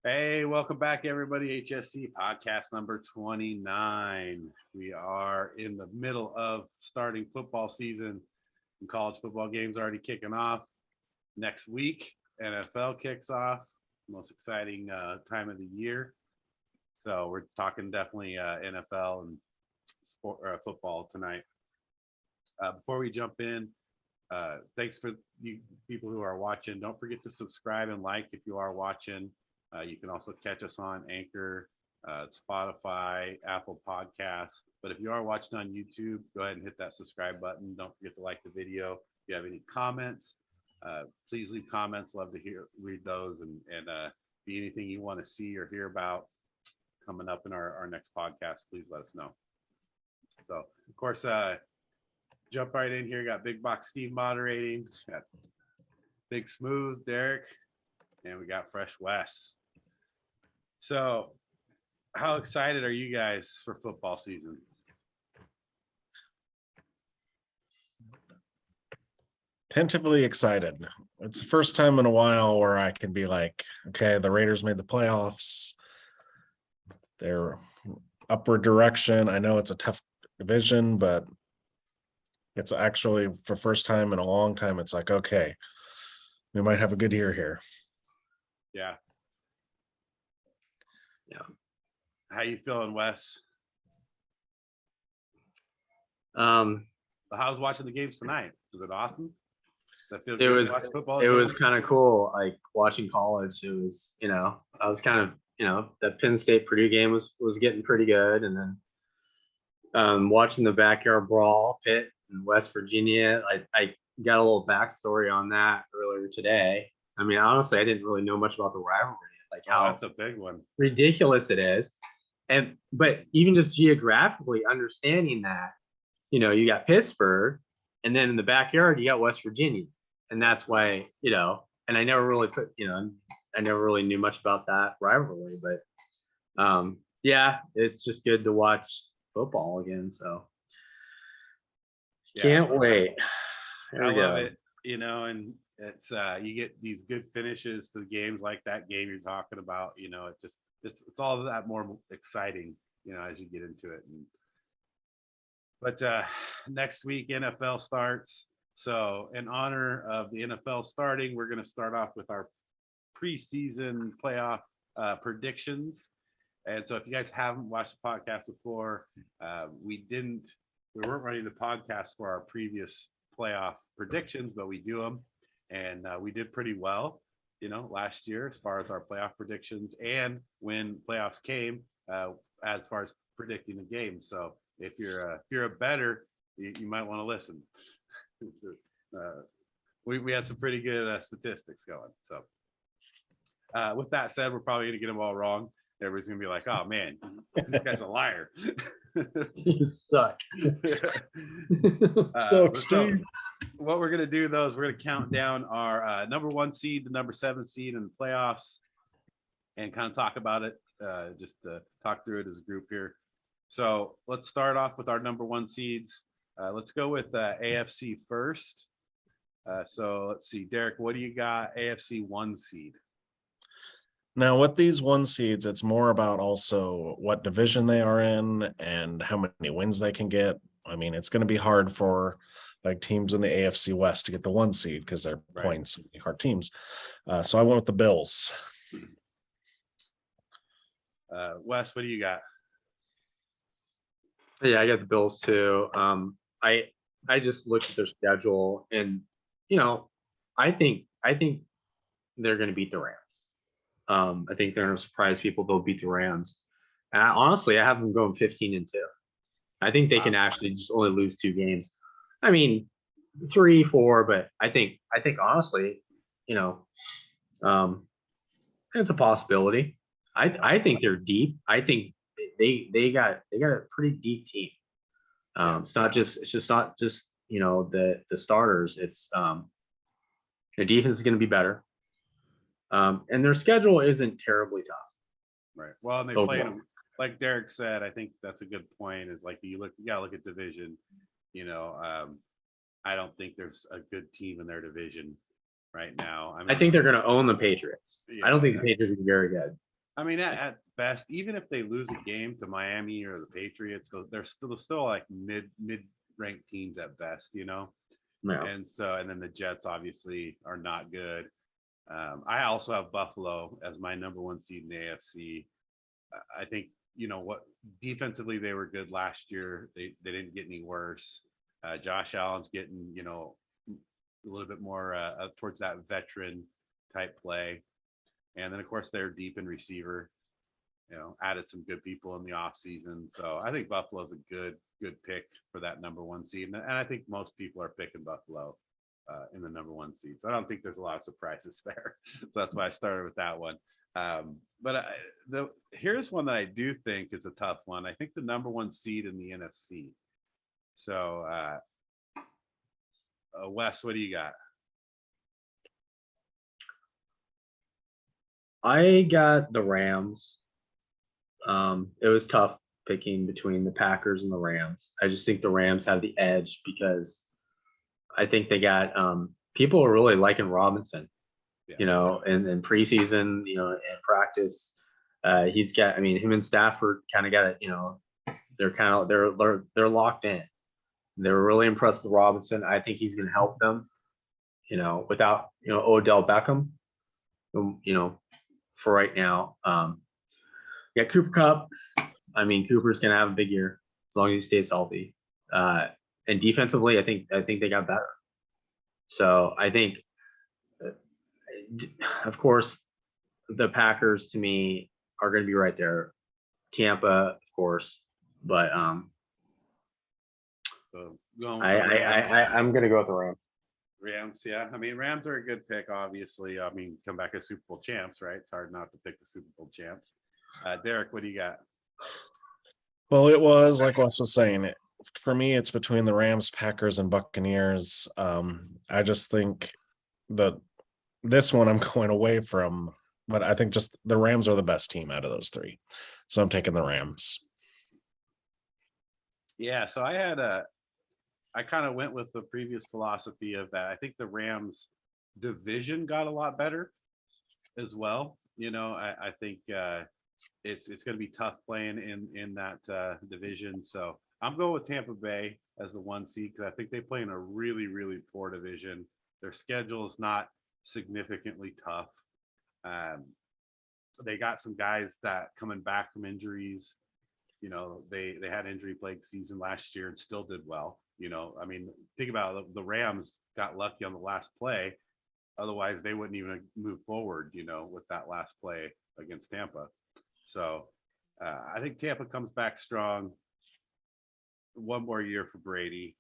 Hey, welcome back, everybody. HSC Podcast number 29. We are in the middle of starting football season. And college football games already kicking off. Next week, NFL kicks off. Most exciting time of the year. So we're talking definitely NFL and football tonight. Before we jump in, thanks for you people who are watching. Don't forget to subscribe and like if you are watching. You can also catch us on Anchor, Spotify, Apple Podcasts. But if you are watching on YouTube, go ahead and hit that subscribe button. Don't forget to like the video. If you have any comments, please leave comments. Love to read those and be anything you want to see or hear about coming up in our next podcast. Please let us know. So, of course, jump right in here. Got Big Box Steve moderating. Got Big Smooth Derek, and we got Fresh Wes. So, how excited are you guys for football season? Tentatively excited. It's the first time in a while where I can be like, okay, the Raiders made the playoffs. They're upward direction. I know it's a tough division, but it's actually for first time in a long time. It's like, okay, we might have a good year here. Yeah. How you feeling, Wes? How's watching the games tonight? Was it awesome? It was kind of cool. Like watching college, it was, I was kind of, that Penn State Purdue game was getting pretty good. And then watching the backyard brawl, Pitt and West Virginia, I got a little backstory on that earlier today. I mean, honestly, I didn't really know much about the rivalry, like how that's a big one, ridiculous it is. But even just geographically understanding that, you got Pittsburgh, and then in the backyard you got West Virginia, and that's why, and I never really I never really knew much about that rivalry, but yeah, it's just good to watch football again. So can't wait. I love it, and it's you get these good finishes to the games like that game you're talking about. It's all that more exciting, as you get into it. But next week NFL starts. So in honor of the NFL starting, we're going to start off with our preseason playoff predictions. And so if you guys haven't watched the podcast before, we weren't running the podcast for our previous playoff predictions, but we do them. And we did pretty well, last year as far as our playoff predictions and when playoffs came, as far as predicting the game. So if you're a bettor, you might want to listen. We had some pretty good statistics going. So with that said, we're probably going to get them all wrong. Everybody's going to be like, oh man, this guy's a liar. You suck. So what we're going to do, though, is we're going to count down our number 1 seed, the number 7 seed in the playoffs, and kind of talk about it, just to talk through it as a group here. So let's start off with our number 1 seeds. Let's go with AFC first. So let's see, Derek, what do you got? AFC 1 seed. Now, with these 1 seeds, it's more about also what division they are in and how many wins they can get. I mean, it's going to be hard for like teams in the AFC West to get the 1 seed because they're playing so many hard teams. So I went with the Bills. Wes, what do you got? Yeah, I got the Bills too. I just looked at their schedule, and I think they're going to beat the Rams. I think they're going to surprise people. They'll beat the Rams. And honestly, I have them going 15-2. I think they can actually just only lose 2 games. I mean, 3, 4, but I think honestly, it's a possibility. I think they're deep. I think they got a pretty deep team. It's not just the starters. It's their defense is going to be better. And their schedule isn't terribly tough. Right. Well, and they play them, like Derek said. I think that's a good point. Is like you gotta look at division. I don't think there's a good team in their division right now. I think they're going to own the Patriots. Yeah, I don't think the Patriots are very good. I mean, at best, even if they lose a game to Miami or the Patriots, so they're still like mid ranked teams at best, you know. Yeah. And then the Jets obviously are not good. I also have Buffalo as my number one seed in the AFC. I think what defensively they were good last year. They didn't get any worse. Josh Allen's getting a little bit more towards that veteran type play. And then, of course, they're deep in receiver, added some good people in the offseason. So I think Buffalo's a good pick for that number one seed. And I think most people are picking Buffalo in the number one seed. So I don't think there's a lot of surprises there. So that's why I started with that one. But here's one that I do think is a tough one. I think the number one seed in the NFC. So, Wes, what do you got? I got the Rams. It was tough picking between the Packers and the Rams. I just think the Rams have the edge because I think they got people are really liking Robinson, in preseason, in practice. He's got, I mean, him and Stafford kind of got it, they're locked in. They were really impressed with Robinson. I think he's going to help them, without, Odell Beckham, for right now. Yeah, Cooper Kupp. I mean, Cooper's gonna have a big year as long as he stays healthy. And defensively, I think they got better. So I think, of course, the Packers to me are going to be right there. Tampa, of course, but So I'm going to go with the Rams. Rams, yeah. I mean, Rams are a good pick, obviously. I mean, come back as Super Bowl champs, right? It's hard not to pick the Super Bowl champs. Derek, what do you got? Well, it was like Wes was saying. For me, it's between the Rams, Packers, and Buccaneers. I just think that this one I'm going away from, but I think just the Rams are the best team out of those three. So I'm taking the Rams. Yeah, so I kind of went with the previous philosophy of that. I think the Rams division got a lot better as well. I think it's going to be tough playing in that division. So I'm going with Tampa Bay as the one seed because I think they play in a really, really poor division. Their schedule is not significantly tough. They got some guys that coming back from injuries. They had injury plagued season last year and still did well. I mean, think about it, the Rams got lucky on the last play. Otherwise, they wouldn't even move forward, with that last play against Tampa. So I think Tampa comes back strong. One more year for Brady.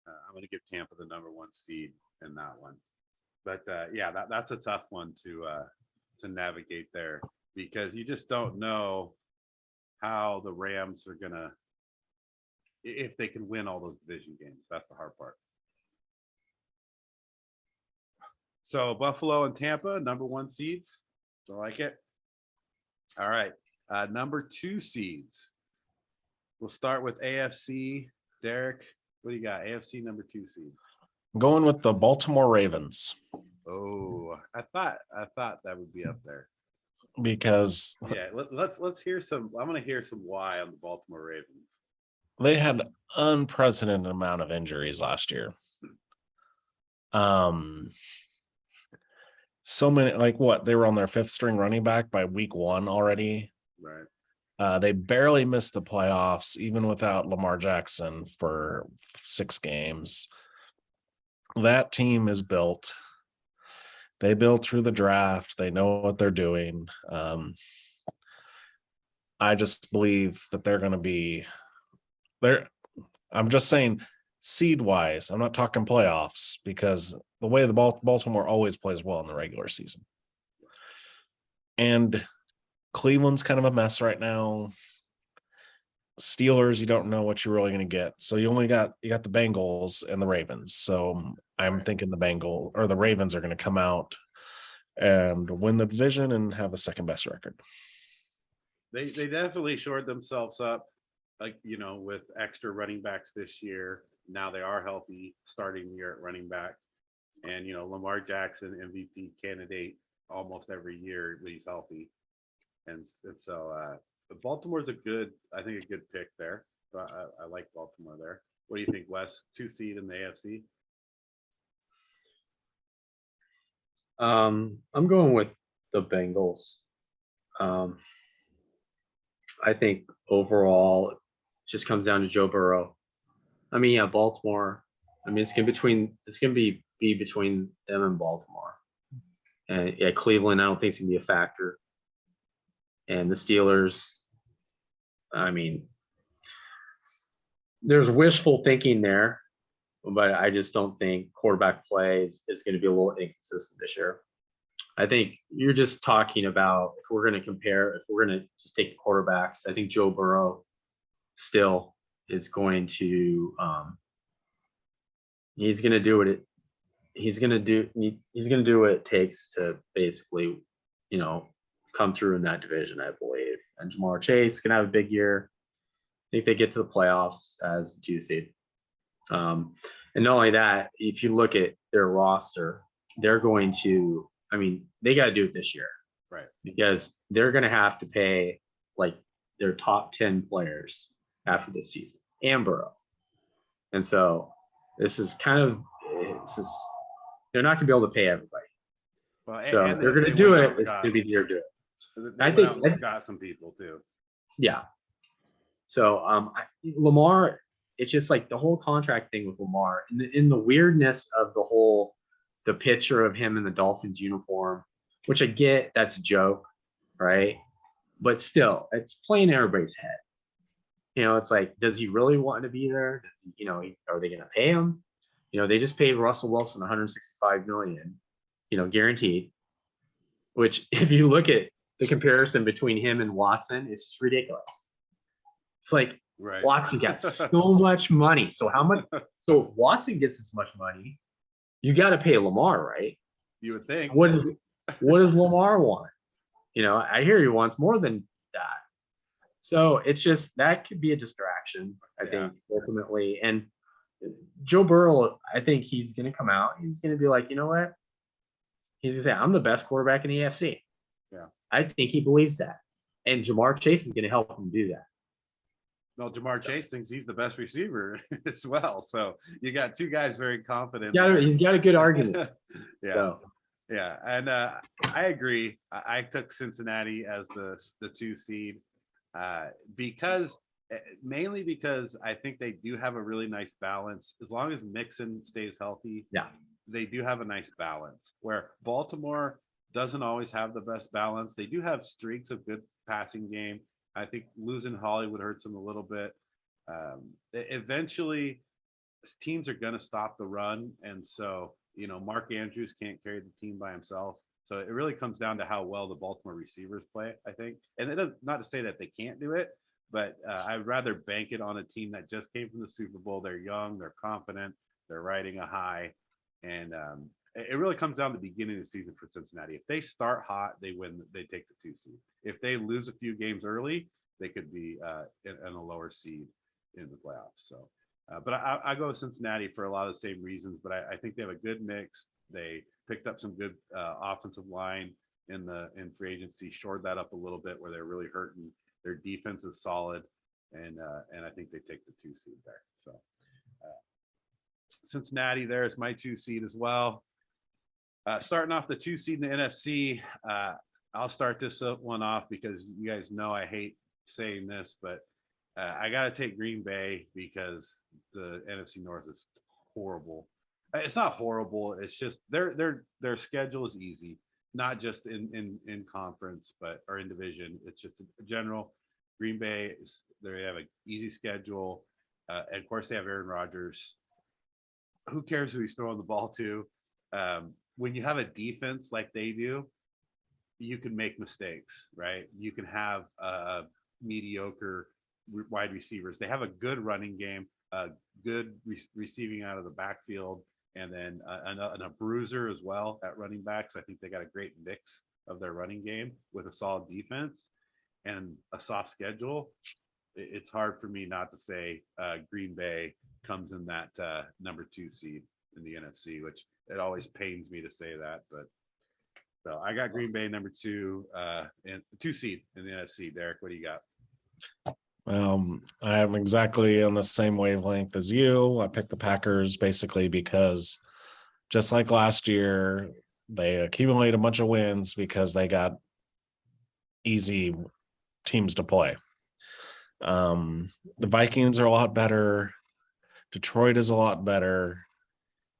I'm going to give Tampa the number one seed in that one. But yeah, that's a tough one to navigate there because you just don't know how the Rams are going to, if they can win all those division games. That's the hard part. So Buffalo and Tampa, number one seeds. Do I like it? All right. Number two seeds. We'll start with AFC. Derek, what do you got? AFC number two seed. I'm going with the Baltimore Ravens. Oh, I thought that would be up there. Because yeah, let's hear some. I'm going to hear some why on the Baltimore Ravens. They had unprecedented amount of injuries last year. So many, like what? They were on their fifth string running back by week 1 already. Right. They barely missed the playoffs, even without Lamar Jackson for 6 games. That team is built. They built through the draft. They know what they're doing. I just believe that they're going to be there. I'm just saying seed wise, I'm not talking playoffs because the way the Baltimore always plays well in the regular season. And Cleveland's kind of a mess right now. Steelers, you don't know what you're really going to get. So you got the Bengals and the Ravens. So I'm thinking the Ravens are going to come out and win the division and have the second best record. They definitely shored themselves up, with extra running backs this year. Now they are healthy starting year at running back. And, Lamar Jackson, MVP candidate almost every year when he's healthy. and so Baltimore's a good pick there. But I like Baltimore there. What do you think, Wes? 2 seed in the AFC? I'm going with the Bengals. I think overall it just comes down to Joe Burrow. I mean, yeah, Baltimore. I mean, it's gonna be between them and Baltimore. And yeah, Cleveland, I don't think it's gonna be a factor. And the Steelers, I mean, there's wishful thinking there, but I just don't think quarterback play is going to be a little inconsistent this year. I think you're just talking about if we're going to just take the quarterbacks, I think Joe Burrow still is going to he's going to do what it takes to basically, come through in that division, I believe. And Jamar Chase is going to have a big year. I think they get to the playoffs as the 2 seed. And not only that, if you look at their roster, they're going to, they got to do it this year. Right. Because they're going to have to pay like their top 10 players after this season and Burrow. And so they're not going to be able to pay everybody. Well, so they're going to do it. It's going to be the year to do it. I think they've got some people too. Yeah. So Lamar, it's just like the whole contract thing with Lamar and in the weirdness of the picture of him in the Dolphins uniform, which I get, that's a joke, right? But still, it's playing everybody's head. It's like, does he really want to be there? Does he, are they going to pay him? They just paid Russell Wilson $165 million, guaranteed, which if you look at the comparison between him and Watson, it's just ridiculous. It's like, right. Watson got so much money. So so if Watson gets this much money, you got to pay Lamar, right? You would think. What does Lamar want? I hear he wants more than that. So it's just, that could be a distraction, I think, ultimately. And Joe Burrow, I think he's going to come out. He's going to be like, you know what? He's going to say, I'm the best quarterback in the AFC. Yeah. I think he believes that. And Jamar Chase is going to help him do that. No, Jamar Chase thinks he's the best receiver as well. So you got two guys very confident. He's got a good argument. Yeah. So. Yeah. And I agree. I took Cincinnati as the 2 seed mainly because I think they do have a really nice balance. As long as Mixon stays healthy, they do have a nice balance, where Baltimore doesn't always have the best balance. They do have streaks of good passing game. I think losing Hollywood hurts them a little bit. Eventually, teams are going to stop the run. And so, Mark Andrews can't carry the team by himself. So it really comes down to how well the Baltimore receivers play, I think. And it is not to say that they can't do it, but I'd rather bank it on a team that just came from the Super Bowl. They're young, they're confident, they're riding a high. And it really comes down to the beginning of the season for Cincinnati. If they start hot, they win. They take the 2 seed. If they lose a few games early, they could be in a lower seed in the playoffs. So, but I go with Cincinnati for a lot of the same reasons. But I think they have a good mix. They picked up some good offensive line in free agency, shored that up a little bit where they're really hurting. Their defense is solid, and I think they take the 2 seed there. So. Cincinnati there is my 2 seed as well. Starting off the 2 seed in the NFC, I'll start this one off because you guys know I hate saying this, but I got to take Green Bay because the NFC North is horrible. It's not horrible. It's just their schedule is easy, not just in conference, or in division. It's just a general. Green Bay, they have an easy schedule. And of course, they have Aaron Rodgers. Who cares who he's throwing the ball to? When you have a defense like they do, you can make mistakes, right? You can have mediocre wide receivers. They have a good running game, good receiving out of the backfield, and then a bruiser as well at running backs. I think they got a great mix of their running game with a solid defense and a soft schedule. It's hard for me not to say Green Bay comes in that number 2 seed in the NFC, which it always pains me to say that, but So I got Green Bay number 2, and 2 seed in the NFC. Derek, what do you got? I am exactly on the same wavelength as you. I picked the Packers basically because just like last year, they accumulate a bunch of wins because they got easy teams to play. The Vikings are a lot better. Detroit is a lot better,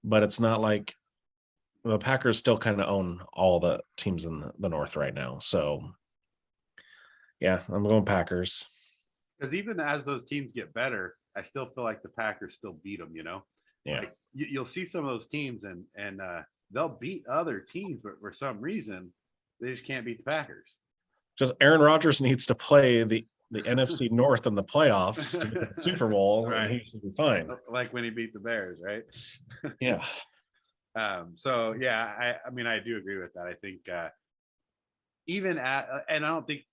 but it's not like the Packers still kind of own all the teams in the North right now. So yeah, I'm going Packers. Because even as those teams get better, I still feel like the Packers still beat them, Yeah. Like you'll see some of those teams and they'll beat other teams, but for some reason they just can't beat the Packers. Just Aaron Rodgers needs to play the NFC North in the playoffs to get to the Super Bowl, Right. and he should be fine. Like when he beat the Bears, right? Yeah. So yeah, I mean, I do agree with that. I think and I don't think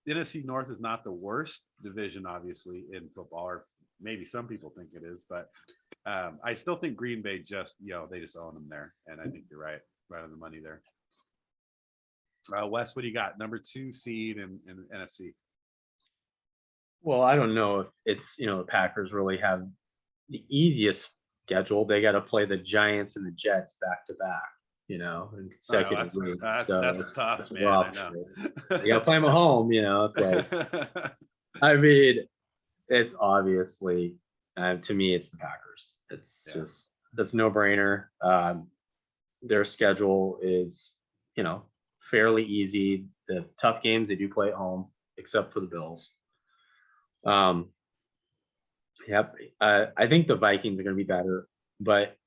the NFC North is not the worst division, obviously, in football, or maybe some people think it is, but I still think Green Bay they just own them there, and I think you're right on the money there. Wes, what do you got? Number 2 seed in NFC. Well, I don't know if it's, the Packers really have the easiest schedule. They got to play the Giants and the Jets back to back, in consecutive weeks. That's tough, it's man. rough. I know. You got to play them at home, it's like, I mean, it's obviously, to me, it's the Packers. It's just, that's no brainer. Their schedule is, fairly easy. The tough games they do play at home, except for the Bills. Yep. I think the Vikings are going to be better, but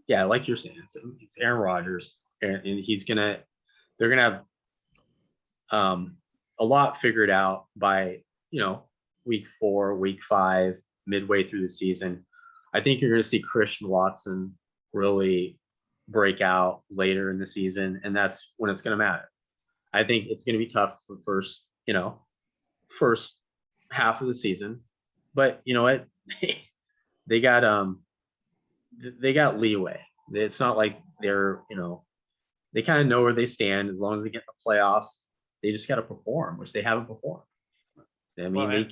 yeah, like you're saying, it's Aaron Rodgers, and they're going to have a lot figured out by, week 4, week 5, midway through the season. I think you're going to see Christian Watson really break out later in the season, and that's when it's going to matter. I think it's going to be tough for first half of the season, but you know what? they got leeway. It's not like they're, they kind of know where they stand. As long as they get in the playoffs, they just got to perform, which they haven't performed. I mean,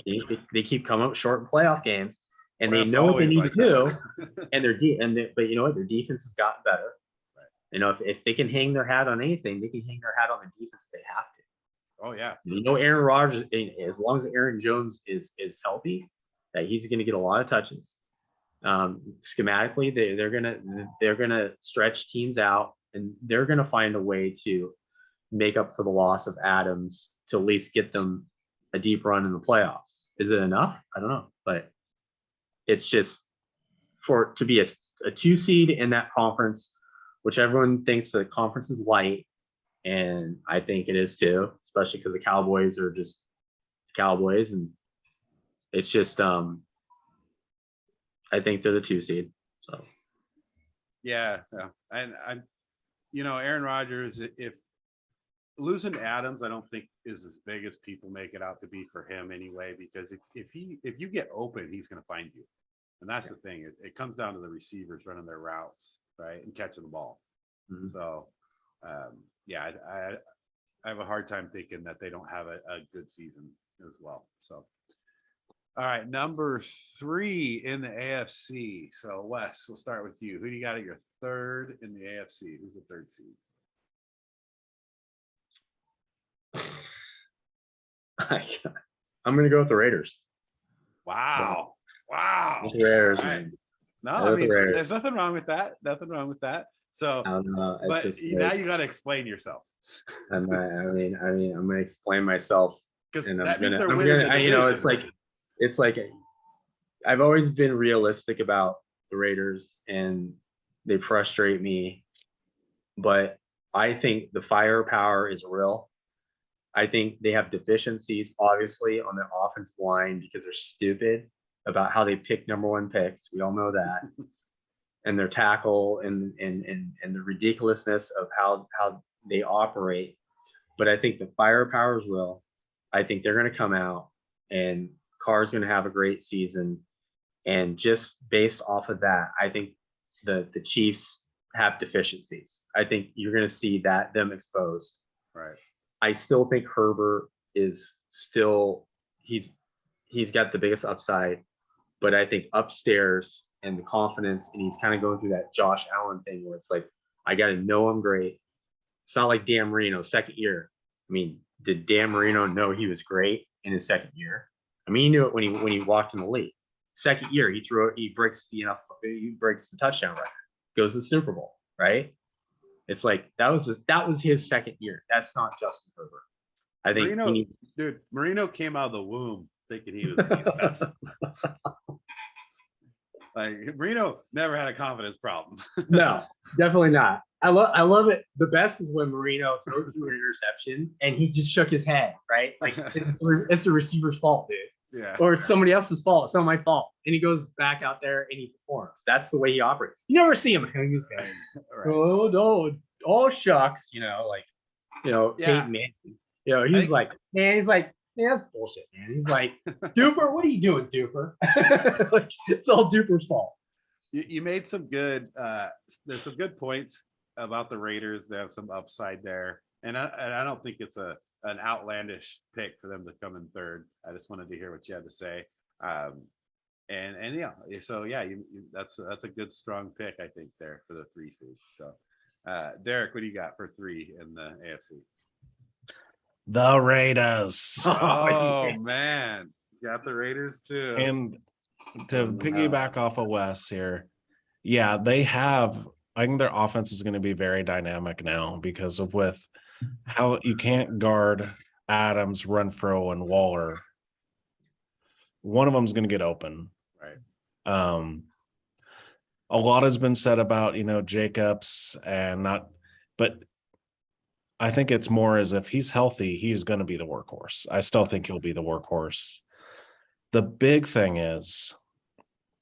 they keep coming up short in playoff games, and they know what they need to do. And but you know what? Their defense has gotten better. If they can hang their hat on anything, they can hang their hat on the defense if they have to. Oh yeah. Aaron Rodgers, as long as Aaron Jones is healthy, that he's going to get a lot of touches. Schematically, they're gonna stretch teams out, and they're gonna find a way to make up for the loss of Adams to at least get them a deep run in the playoffs. Is it enough? I don't know, but it's just to be a 2 seed in that conference, which everyone thinks the conference is light, and I think it is too, especially because the Cowboys are just Cowboys, and it's just I think they're the 2 seed. So yeah. And Aaron Rodgers, if losing Adams, I don't think is as big as people make it out to be for him anyway, because if you get open, he's going to find you. And that's the thing. It comes down to the receivers running their routes, right, and catching the ball. Mm-hmm. So, I have a hard time thinking that they don't have a good season as well. So, all right, number 3 in the AFC. So, Wes, we'll start with you. Who do you got at your 3rd in the AFC? Who's the 3rd seed? I'm going to go with the Raiders. Wow. The Raiders, right. man. No, I mean, there's nothing wrong with that. So, but now you got to explain yourself. I'm going to explain myself, because it's like I've always been realistic about the Raiders, and they frustrate me, but I think the firepower is real. I think they have deficiencies, obviously, on the offensive line because they're stupid about how they pick number 1 picks. We all know that. And their tackle and the ridiculousness of how they operate. But I think the firepower is real. I think they're going to come out, and Carr's going to have a great season. And just based off of that, I think the Chiefs have deficiencies. I think you're going to see them exposed. Right. I still think Herbert is still he's got the biggest upside, but I think upstairs and the confidence, and he's kind of going through that Josh Allen thing where it's like, I got to know I'm great. It's not like Dan Marino, second year. I mean, did Dan Marino know he was great in his second year? I mean, he knew it when he walked in the league. Second year, he breaks the touchdown record, goes to the Super Bowl, right? It's like that was his second year. That's not Justin Herbert. I think Marino came out of the womb thinking he was the best. Like Marino never had a confidence problem. No, definitely not. I love it. The best is when Marino throws through an interception and he just shook his head, right? Like it's the receiver's fault, dude. Yeah. Or it's somebody else's fault. It's not my fault. And he goes back out there and he performs. That's the way he operates. You never see him. Right. Oh no, all shucks. Yeah. Peyton Manning. He's like, man, that's bullshit, man. He's like, Duper, what are you doing, Duper? Like, it's all Duper's fault. You made some good there's some good points about the Raiders. They have some upside there. And I don't think it's an outlandish pick for them to come in third. I just wanted to hear what you had to say. And yeah, so yeah, that's a good strong pick, I think, there for the 3 seed. So Derek, what do you got for 3 in the AFC? The Raiders. Oh man, got the Raiders too. And to piggyback off of Wes here, yeah, they have. I think their offense is going to be very dynamic now because of with how you can't guard Adams, Renfro, and Waller. One of them is going to get open. Right. A lot has been said about Jacobs but I think it's more as if he's healthy, he's going to be the workhorse. I still think he'll be the workhorse. The big thing is,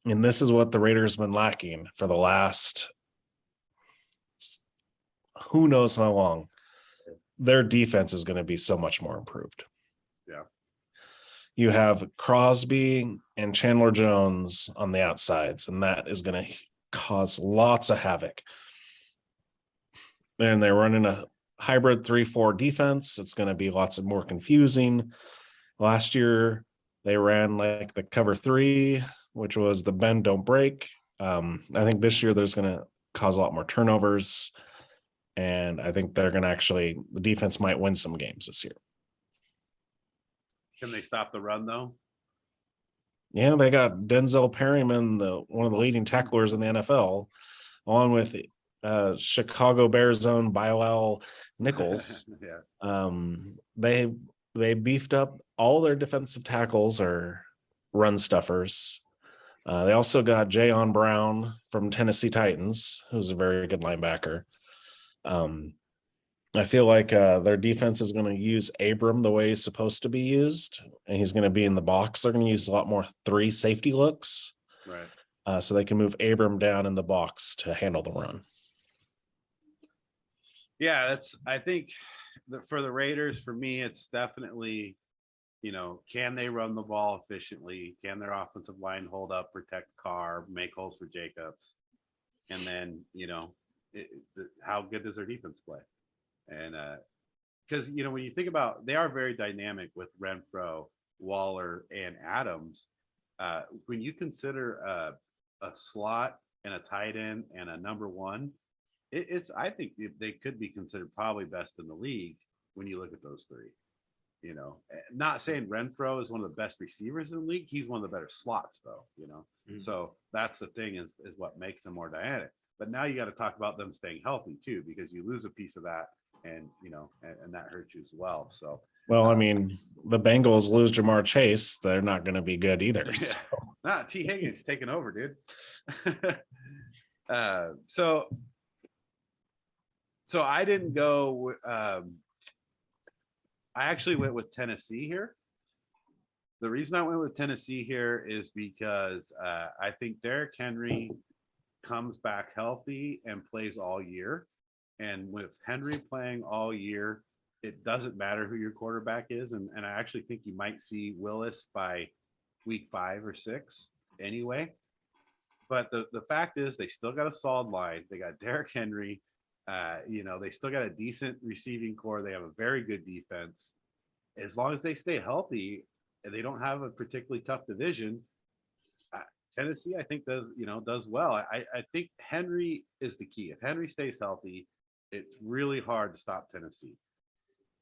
and this is what the Raiders have been lacking for the last who knows how long, their defense is going to be so much more improved. Yeah. You have Crosby and Chandler Jones on the outsides, and that is going to cause lots of havoc. And they're running a hybrid 3-4 defense. It's going to be lots of more confusing. Last year, they ran like the cover 3, which was the bend, don't break. I think this year there's going to cause a lot more turnovers. And I think they're going to the defense might win some games this year. Can they stop the run though? Yeah, they got Denzel Perryman, one of the leading tacklers in the NFL, along with Chicago Bears own Bilal Nichols. Yeah. They beefed up all their defensive tackles or run stuffers. They also got Jayon Brown from Tennessee Titans, who's a very good linebacker. I feel like their defense is going to use Abram the way he's supposed to be used, and he's going to be in the box. They're going to use a lot more 3 safety looks, right? So they can move Abram down in the box to handle the run. Yeah, I think for the Raiders, for me, it's definitely, can they run the ball efficiently? Can their offensive line hold up, protect Carr, make holes for Jacobs? And then, how good does their defense play? And because, when you think about, they are very dynamic with Renfro, Waller, and Adams. When you consider a slot and a tight end and a number 1, I think they could be considered probably best in the league when you look at those 3. Not saying Renfro is one of the best receivers in the league. He's one of the better slots, though. Mm-hmm. So that's the thing is what makes them more dynamic. But now you got to talk about them staying healthy too, because you lose a piece of that, and and that hurts you as well. So. Well, I mean, the Bengals lose Jamar Chase. They're not going to be good either. Yeah. So. Nah, T. Higgins taking over, dude. So I didn't go. I actually went with Tennessee here. The reason I went with Tennessee here is because I think Derrick Henry comes back healthy and plays all year. And with Henry playing all year, it doesn't matter who your quarterback is. And I actually think you might see Willis by week 5 or 6 anyway. but the fact is they still got a solid line. They got Derrick Henry. They still got a decent receiving core. They have a very good defense. As long as they stay healthy and they don't have a particularly tough division, Tennessee, I think does well. I think Henry is the key. If Henry stays healthy, it's really hard to stop Tennessee.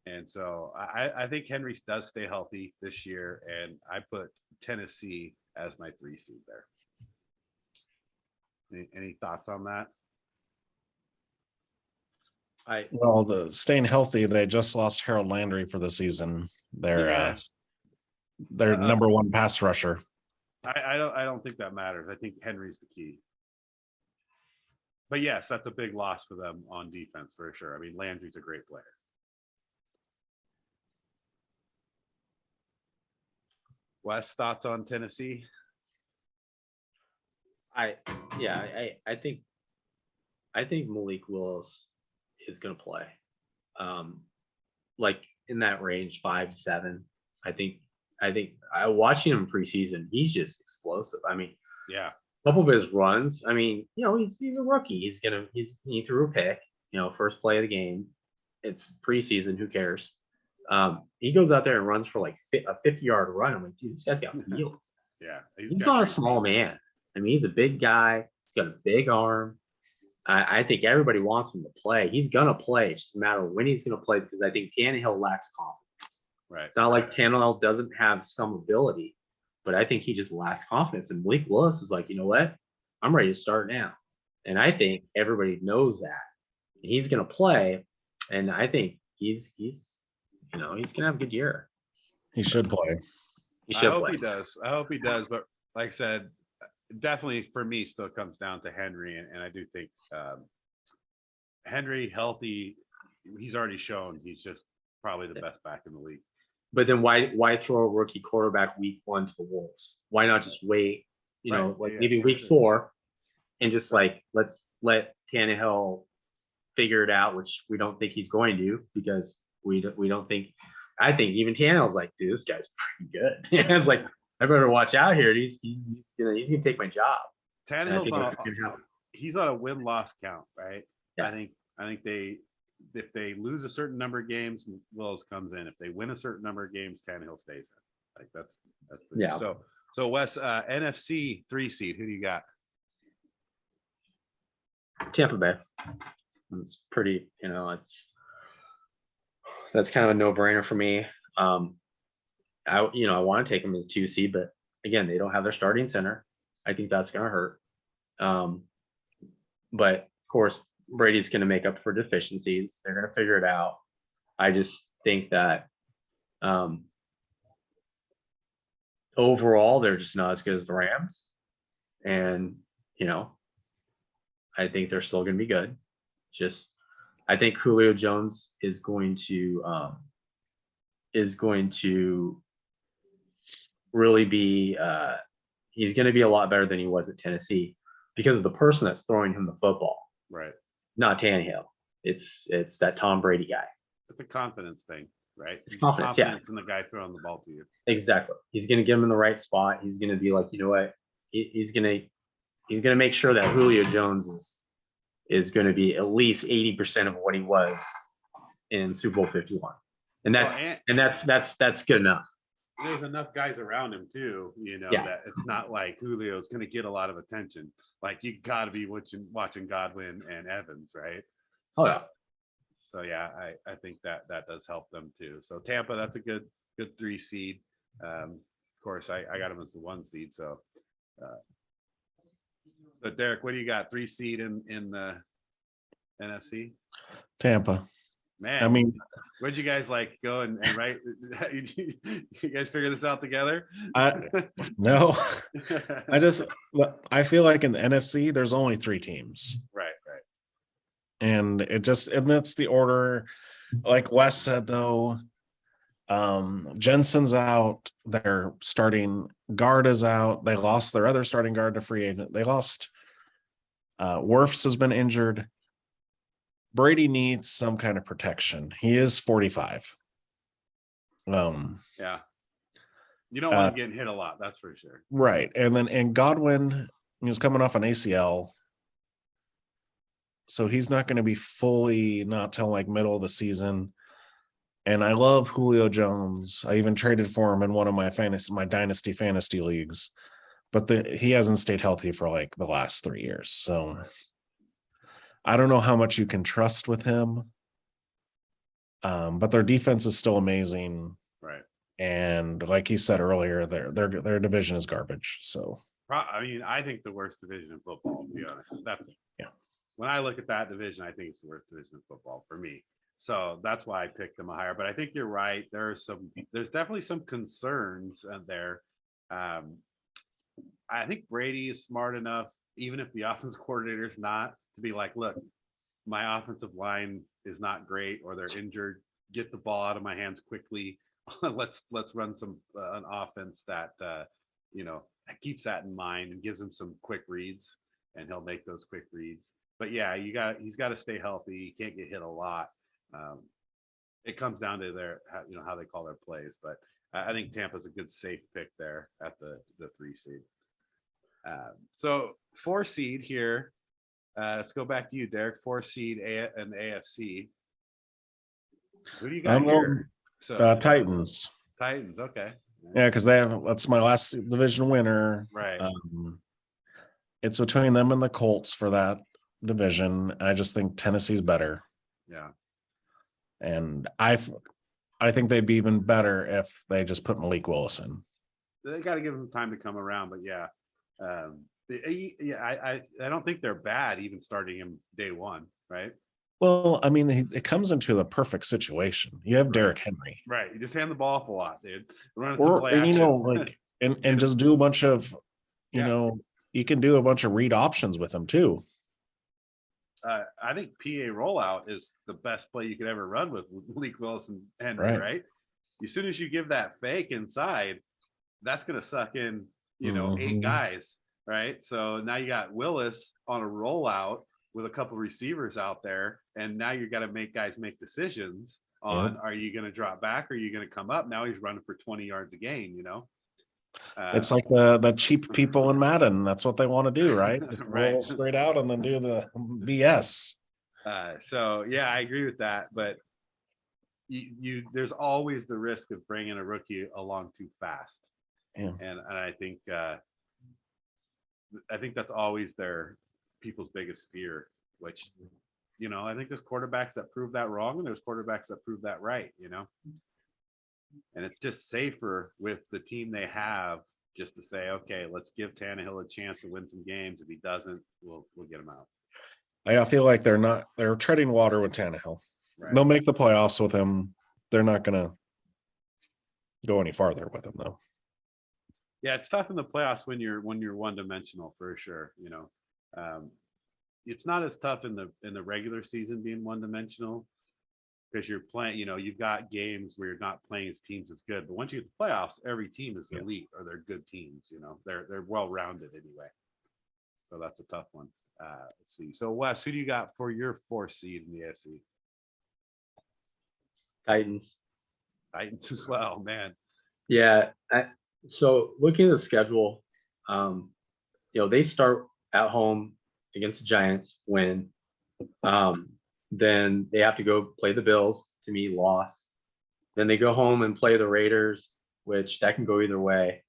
And so I think Henry does stay healthy this year, and I put Tennessee as my 3 seed there. Any thoughts on that? Well, the staying healthy, they just lost Harold Landry for the season. Their number one pass rusher. I don't think that matters. I think Henry's the key. But yes, that's a big loss for them on defense for sure. I mean, Landry's a great player. Wes, thoughts on Tennessee? I think Malik Willis is going to play, like in that range 5-7. I think I watching him preseason. He's just explosive. I mean, yeah, a couple of his runs. I mean, he's a rookie. He threw a pick. First play of the game. It's preseason. Who cares? He goes out there and runs for like a 50-yard run. I'm like, dude, this guy's got wheels. Yeah, he's not a small man. I mean, he's a big guy. He's got a big arm. I think everybody wants him to play. He's gonna play. It's just a matter of when he's gonna play, because I think Tannehill lacks confidence. Right. It's not like Tannehill doesn't have some ability, but I think he just lacks confidence. And Malik Willis is like, you know what? I'm ready to start now. And I think everybody knows that. He's gonna play, and I think he's gonna have a good year. He should play. I hope he does. But like I said, definitely for me still comes down to Henry, and I do think Henry healthy, he's already shown he's just probably the best back in the league. But then why throw a rookie quarterback week 1 to the Wolves? Why not just wait, maybe week 4 and just let's let Tannehill figure it out, which we don't think he's going to, because we don't think. I think even Tannehill's like, dude, this guy's pretty good. It's like, I better watch out here. He's gonna take my job. Tannehill's he's on a win-loss count, right? Yeah. I think if they lose a certain number of games, Willis comes in. If they win a certain number of games, Tannehill stays in. Like that's pretty yeah. So Wes, NFC 3 seed, who do you got? Tampa Bay. It's pretty, that's kind of a no-brainer for me. I want to take them as 2 seed, but again, they don't have their starting center. I think that's going to hurt. But of course, Brady's going to make up for deficiencies. They're going to figure it out. I just think that overall, they're just not as good as the Rams. And, I think they're still going to be good. I think Julio Jones is going to really be he's going to be a lot better than he was at Tennessee, because of the person that's throwing him the football. Right. Not Tannehill. It's that Tom Brady guy. It's a confidence thing, right? It's confidence in the guy throwing the ball to you. Exactly. He's going to get him in the right spot. He's going to be like, you know what? He's going to make sure that Julio Jones is going to be at least 80% of what he was in Super Bowl 51. And that's good enough. There's enough guys around him too, that it's not like Julio's going to get a lot of attention. Like, you got to be watching Godwin and Evans, right? So yeah, I think that does help them too. So Tampa, that's a good 3 seed. Of course, I got them as the 1 seed. So, but Derek, what do you got? 3 seed in the NFC? Tampa. Man, I mean, where'd you guys go and write? You guys figure this out together? No. I feel like in the NFC, there's only 3 teams. Right. And that's the order. Like Wes said, though, Jensen's out. Their starting guard is out. They lost their other starting guard to free agent. They lost. Wirfs has been injured. Brady needs some kind of protection. He is 45. Yeah. You don't want to get hit a lot, that's for sure. Right. And Godwin He was coming off an ACL. So he's not going to be fully not till like middle of the season. And I love Julio Jones. I even traded for him in one of my dynasty fantasy leagues, but he hasn't stayed healthy for like the last 3 years. So I don't know how much you can trust with him. But their defense is still amazing. Right. And like you said earlier, their division is garbage. So I mean, I think the worst division in football, to be honest. Yeah. When I look at that division, I think it's the worst division in football for me. So that's why I picked them higher. But I think you're right. There's definitely some concerns there. I think Brady is smart enough, even if the offensive coordinator is not, to be like, look, my offensive line is not great, or they're injured. Get the ball out of my hands quickly. let's run an offense that keeps that in mind and gives him some quick reads, and he'll make those quick reads. But yeah, he's got to stay healthy. He can't get hit a lot. It comes down to how they call their plays. But I think Tampa's a good safe pick there at the 3 seed. So 4 seed here. Let's go back to you, Derek. 4 seed and AFC. Who do you got here? So Titans. Titans, okay. Yeah, because that's my last division winner. Right. It's between them and the Colts for that division. I just think Tennessee's better. Yeah. And I think they'd be even better if they just put Malik Willis in. They got to give them time to come around, but yeah. I don't think they're bad even starting him day one, right? Well, I mean, it comes into the perfect situation. You have Derrick Henry, right? You just hand the ball off a lot, dude. And just do a bunch of, you can do a bunch of read options with him too. I think PA rollout is the best play you could ever run with Malik Willis and Henry, right? As soon as you give that fake inside, that's going to suck in, 8 guys, right? So now you got Willis on a rollout with a couple receivers out there, and now you got to make guys make decisions on, are you going to drop back or are you going to come up? Now he's running for 20 yards a game, it's like the cheap people in Madden. That's what they want to do, right? Just right. Roll straight out and then do the BS. So yeah, I agree with that, but there's always the risk of bringing a rookie along too fast. Yeah. And I think that's always people's biggest fear, which, I think there's quarterbacks that prove that wrong and there's quarterbacks that prove that right, and it's just safer with the team they have just to say, okay, let's give Tannehill a chance to win some games. If he doesn't, we'll get him out. I feel like they're treading water with Tannehill. Right. They'll make the playoffs with him. They're not going to go any farther with him though. Yeah, it's tough in the playoffs when you're one-dimensional for sure. It's not as tough in the regular season being one-dimensional because you're playing. You've got games where you're not playing as teams as good. But once you get to the playoffs, every team is elite or they're good teams. They're well-rounded anyway. So that's a tough one. Let's see. So Wes, who do you got for your 4th seed in the AFC? Titans as well, man. Yeah. So looking at the schedule, they start at home against the Giants, win. Then they have to go play the Bills, to me, loss. Then they go home and play the Raiders, which that can go either way.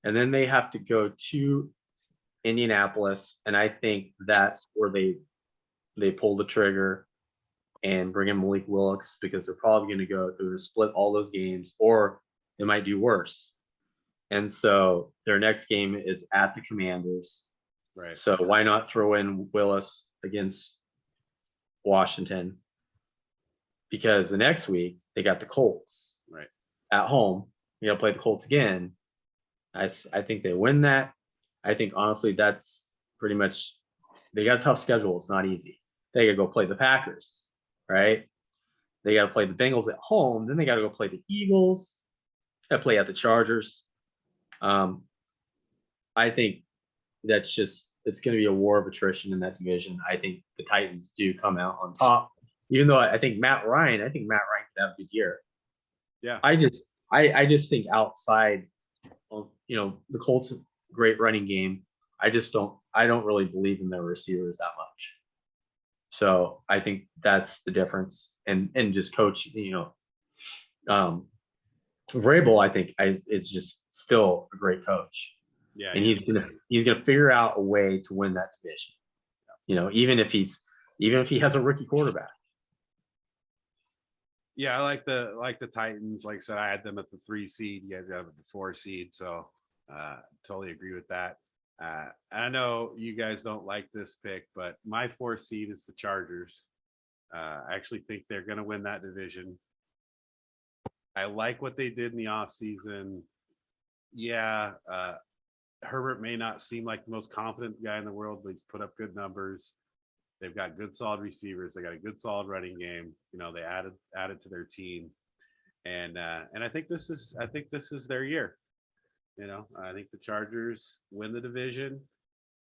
And then they have to go to Indianapolis, and I think that's where they pull the trigger and bring in Malik Willis, because they're probably going to go through split all those games, or they might do worse. And so their next game is at the Commanders. Right. So why not throw in Willis against Washington? Because the next week they got the Colts at home. You got to play the Colts again. I think they win that. I think honestly that's pretty much, they got a tough schedule. It's not easy. They got to go play the Packers, right? They got to play the Bengals at home. Then they got to go play the Eagles. Got to play at the Chargers. I think that's just, it's going to be a war of attrition in that division. I think the Titans do come out on top, even though I think Matt Ryan could have a good year. Yeah. I just think outside of, the Colts, great running game. I don't really believe in their receivers that much. So I think that's the difference. And just coach, Vrabel, I think is just still a great coach. Yeah, And he's gonna figure out a way to win that division. Even if he has a rookie quarterback. Yeah, I like the Titans. Like I said, I had them at the 3 seed. You guys have it at the 4 seed, so totally agree with that. I know you guys don't like this pick, but my 4 seed is the Chargers. I actually think they're going to win that division. I like what they did in the offseason. Yeah, Herbert may not seem like the most confident guy in the world, but he's put up good numbers. They've got good, solid receivers. They got a good, solid running game. They added to their team, and I think this is their year. I think the Chargers win the division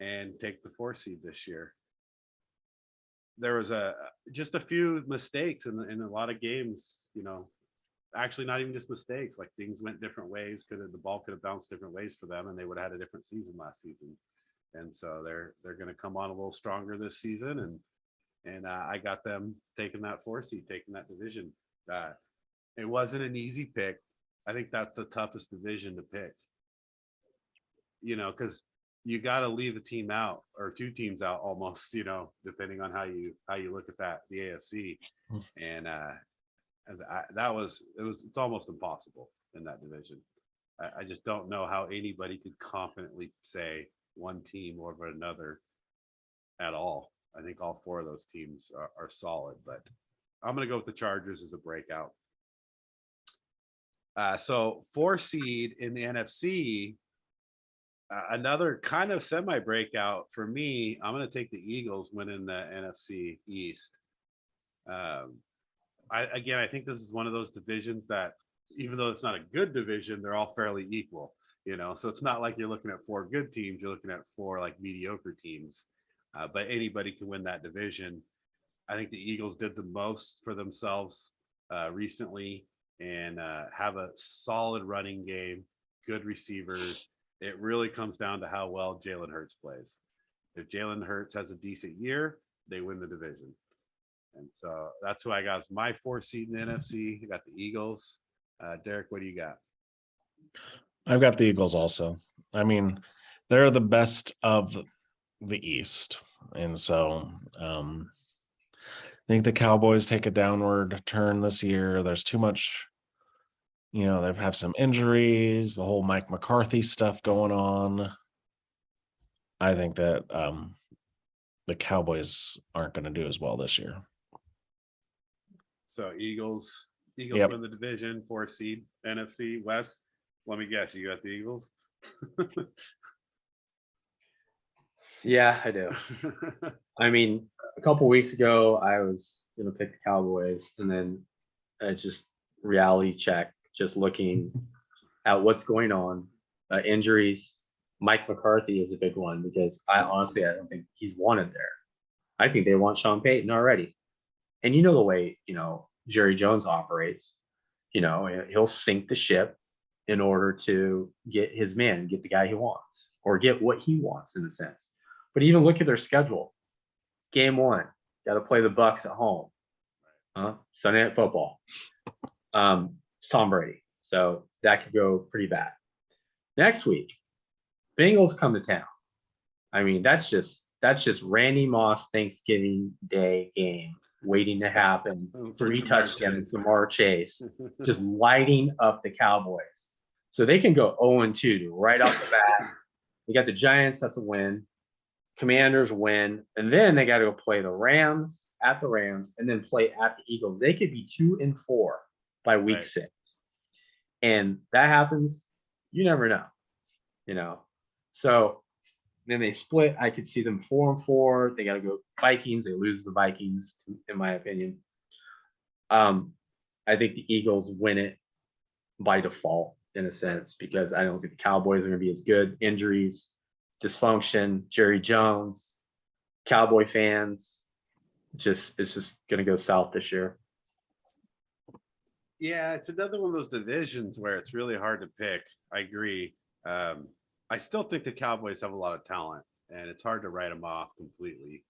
and take the 4 seed this year. There was just a few mistakes in a lot of games. Actually, not even just mistakes. Like, things went different ways. The ball could have bounced different ways for them, and they would have had a different season last season. And so they're going to come on a little stronger this season, and I got them taking that 4 seed, taking that division. It wasn't an easy pick. I think that's the toughest division to pick. Because you got to leave a team out or 2 teams out almost. Depending on how you look at that, the AFC, and it's almost impossible in that division. I just don't know how anybody could confidently say one team over another at all. I think all 4 of those teams are solid, but I'm going to go with the Chargers as a breakout. So 4 seed in the NFC, another kind of semi breakout for me. I'm going to take the Eagles winning the NFC East. I think this is one of those divisions that, even though it's not a good division, they're all fairly equal. So it's not like you're looking at 4 good teams. You're looking at 4 like mediocre teams, but anybody can win that division. I think the Eagles did the most for themselves recently, and have a solid running game, good receivers. It really comes down to how well Jalen Hurts plays. If Jalen Hurts has a decent year, they win the division. And so that's who I got as my 4 seed in the NFC. I got the Eagles. Derek, what do you got? I've got the Eagles also. I mean, they're the best of the East. And so I think the Cowboys take a downward turn this year. There's too much, they've had some injuries, the whole Mike McCarthy stuff going on. I think that the Cowboys aren't going to do as well this year. So Eagles Yep. win the division, 4 seed, NFC West. Let me guess, you got the Eagles? Yeah, I do. I mean, a couple weeks ago, I was going to pick the Cowboys, and then just reality check, just looking at what's going on, injuries. Mike McCarthy is a big one, because I don't think he's wanted there. I think they want Sean Payton already. And the way, Jerry Jones operates, he'll sink the ship in order to get his man, get the guy he wants, or get what he wants in a sense. But even look at their schedule. Game 1, got to play the Bucks at home. Sunday Night Football. It's Tom Brady. So that could go pretty bad. Next week, Bengals come to town. I mean, that's just Randy Moss Thanksgiving Day game waiting to happen. 3 touchdowns, Jamar Chase, just lighting up the Cowboys. So they can go 0-2 right off the bat. They got the Giants, that's a win. Commanders win, and then they got to go play the Rams at the Rams, and then play at the Eagles. They could be 2-4 by week 6, and that happens. You never know, So then they split. I could see them 4-4. They got to go Vikings. They lose the Vikings, in my opinion. I think the Eagles win it by default, in a sense, because I don't think the Cowboys are going to be as good. Injuries, dysfunction, Jerry Jones, Cowboy fans. It's just going to go south this year. Yeah, it's another one of those divisions where it's really hard to pick. I agree. I still think the Cowboys have a lot of talent, and it's hard to write them off completely.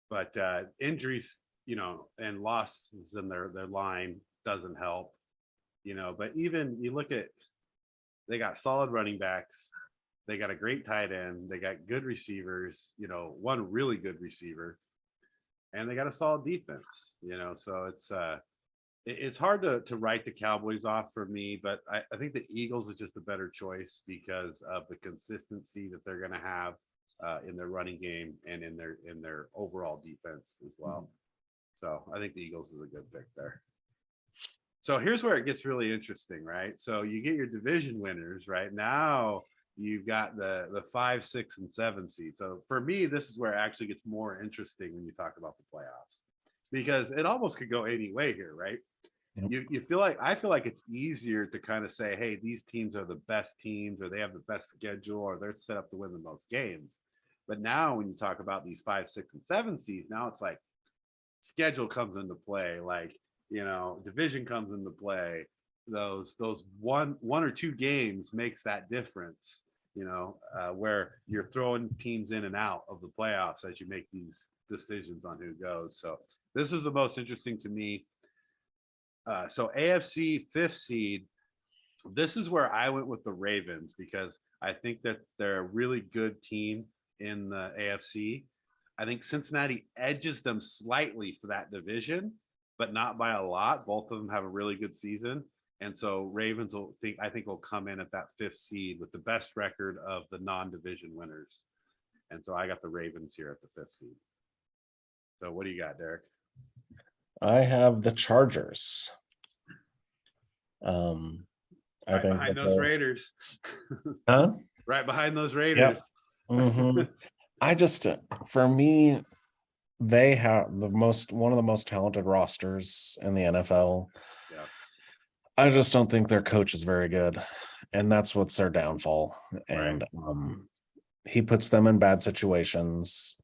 But injuries, and losses in their line doesn't help, But even you look at, they got solid running backs, they got a great tight end, they got good receivers, one really good receiver, and they got a solid defense, So it's hard to write the Cowboys off for me, but I think the Eagles is just a better choice because of the consistency that they're going to have in their running game and in their overall defense as well. So I think the Eagles is a good pick there. So here's where it gets really interesting, right? So you get your division winners, right? Now you've got the 5, 6, and 7 seed. So for me, this is where it actually gets more interesting when you talk about the playoffs, because it almost could go any way here, right? Yep. I feel like it's easier to kind of say, hey, these teams are the best teams, or they have the best schedule, or they're set up to win the most games. But now when you talk about these 5, 6, and 7 seeds, now it's like schedule comes into play, like, division comes into play. Those one or two games makes that difference, where you're throwing teams in and out of the playoffs as you make these decisions on who goes. So this is the most interesting to me. So AFC 5th seed, this is where I went with the Ravens, because I think that they're a really good team in the AFC. I think Cincinnati edges them slightly for that division, but not by a lot. Both of them have a really good season. And so Ravens will come in at that 5th seed with the best record of the non-division winners. And so I got the Ravens here at the 5th seed. So what do you got, Derek? I have the Chargers. I right think behind those Raiders. Huh? Right behind those Raiders. Yep. Mm-hmm. For me, they have one of the most talented rosters in the NFL. Yeah. I just don't think their coach is very good, and that's what's their downfall. And he puts them in bad situations,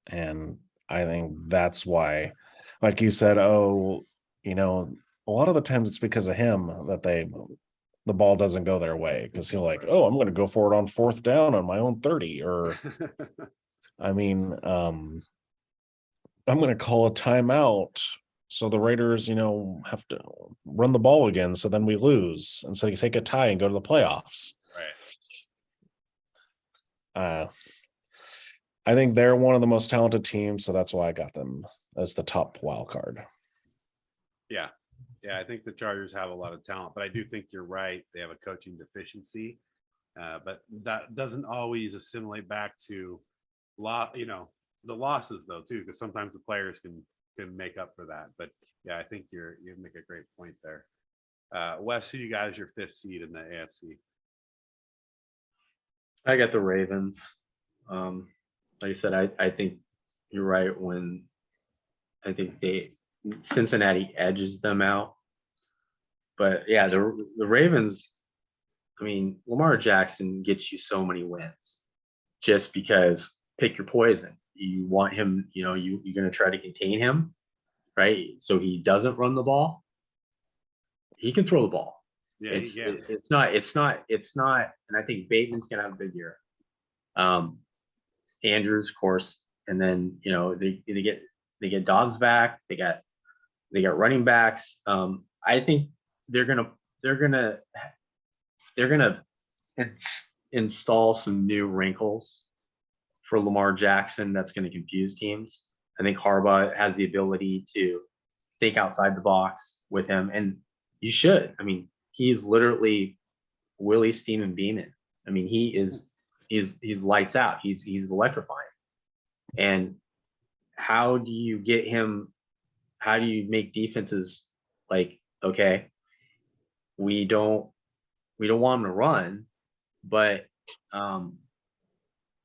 and I think that's why, like you said, a lot of the times it's because of him that the ball doesn't go their way, because he'll I'm going to go for it on 4th down on my own 30, or I'm going to call a timeout so the Raiders, have to run the ball again, so then we lose, and so you take a tie and go to the playoffs. Right. I think they're one of the most talented teams, so that's why I got them as the top wild card. Yeah. I think the Chargers have a lot of talent, but I do think you're right. They have a coaching deficiency, but that doesn't always assimilate back to the losses, though, too, because sometimes the players can make up for that. But yeah, I think you make a great point there. Wes, who you got as your 5th seed in the AFC? I got the Ravens. Like I said, I think you're right when I think Cincinnati edges them out. But yeah, the Ravens, Lamar Jackson gets you so many wins just because pick your poison. You want him, you're going to try to contain him, right? So he doesn't run the ball. He can throw the ball. Yeah, it's not. And I think Bateman's going to have a big year. Andrews, of course, and then they get Dobbs back. They got running backs. I think they're gonna install some new wrinkles for Lamar Jackson that's going to confuse teams. I think Harbaugh has the ability to think outside the box with him, and you should. He's literally Willie Steamin' Beeman. He's lights out. He's electrifying. And how do you get him? How do you make defenses like, okay, we don't want him to run, but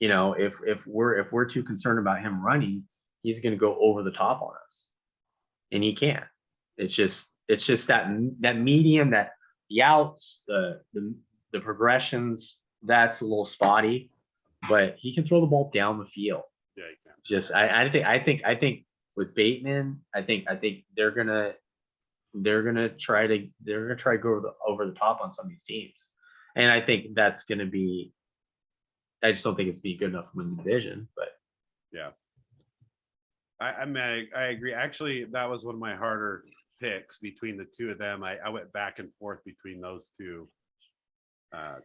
if we're too concerned about him running, he's going to go over the top on us, and he can't. It's just that medium, that the outs, the progressions, that's a little spotty, but he can throw the ball down the field. Yeah, he can. I think with Bateman, I think they're gonna try to go over the top on some of these teams. And I think that's going to be. I just don't think it's be good enough to win the division. But Yeah. I mean, I agree. Actually, that was one of my harder picks between the two of them. I went back and forth between those two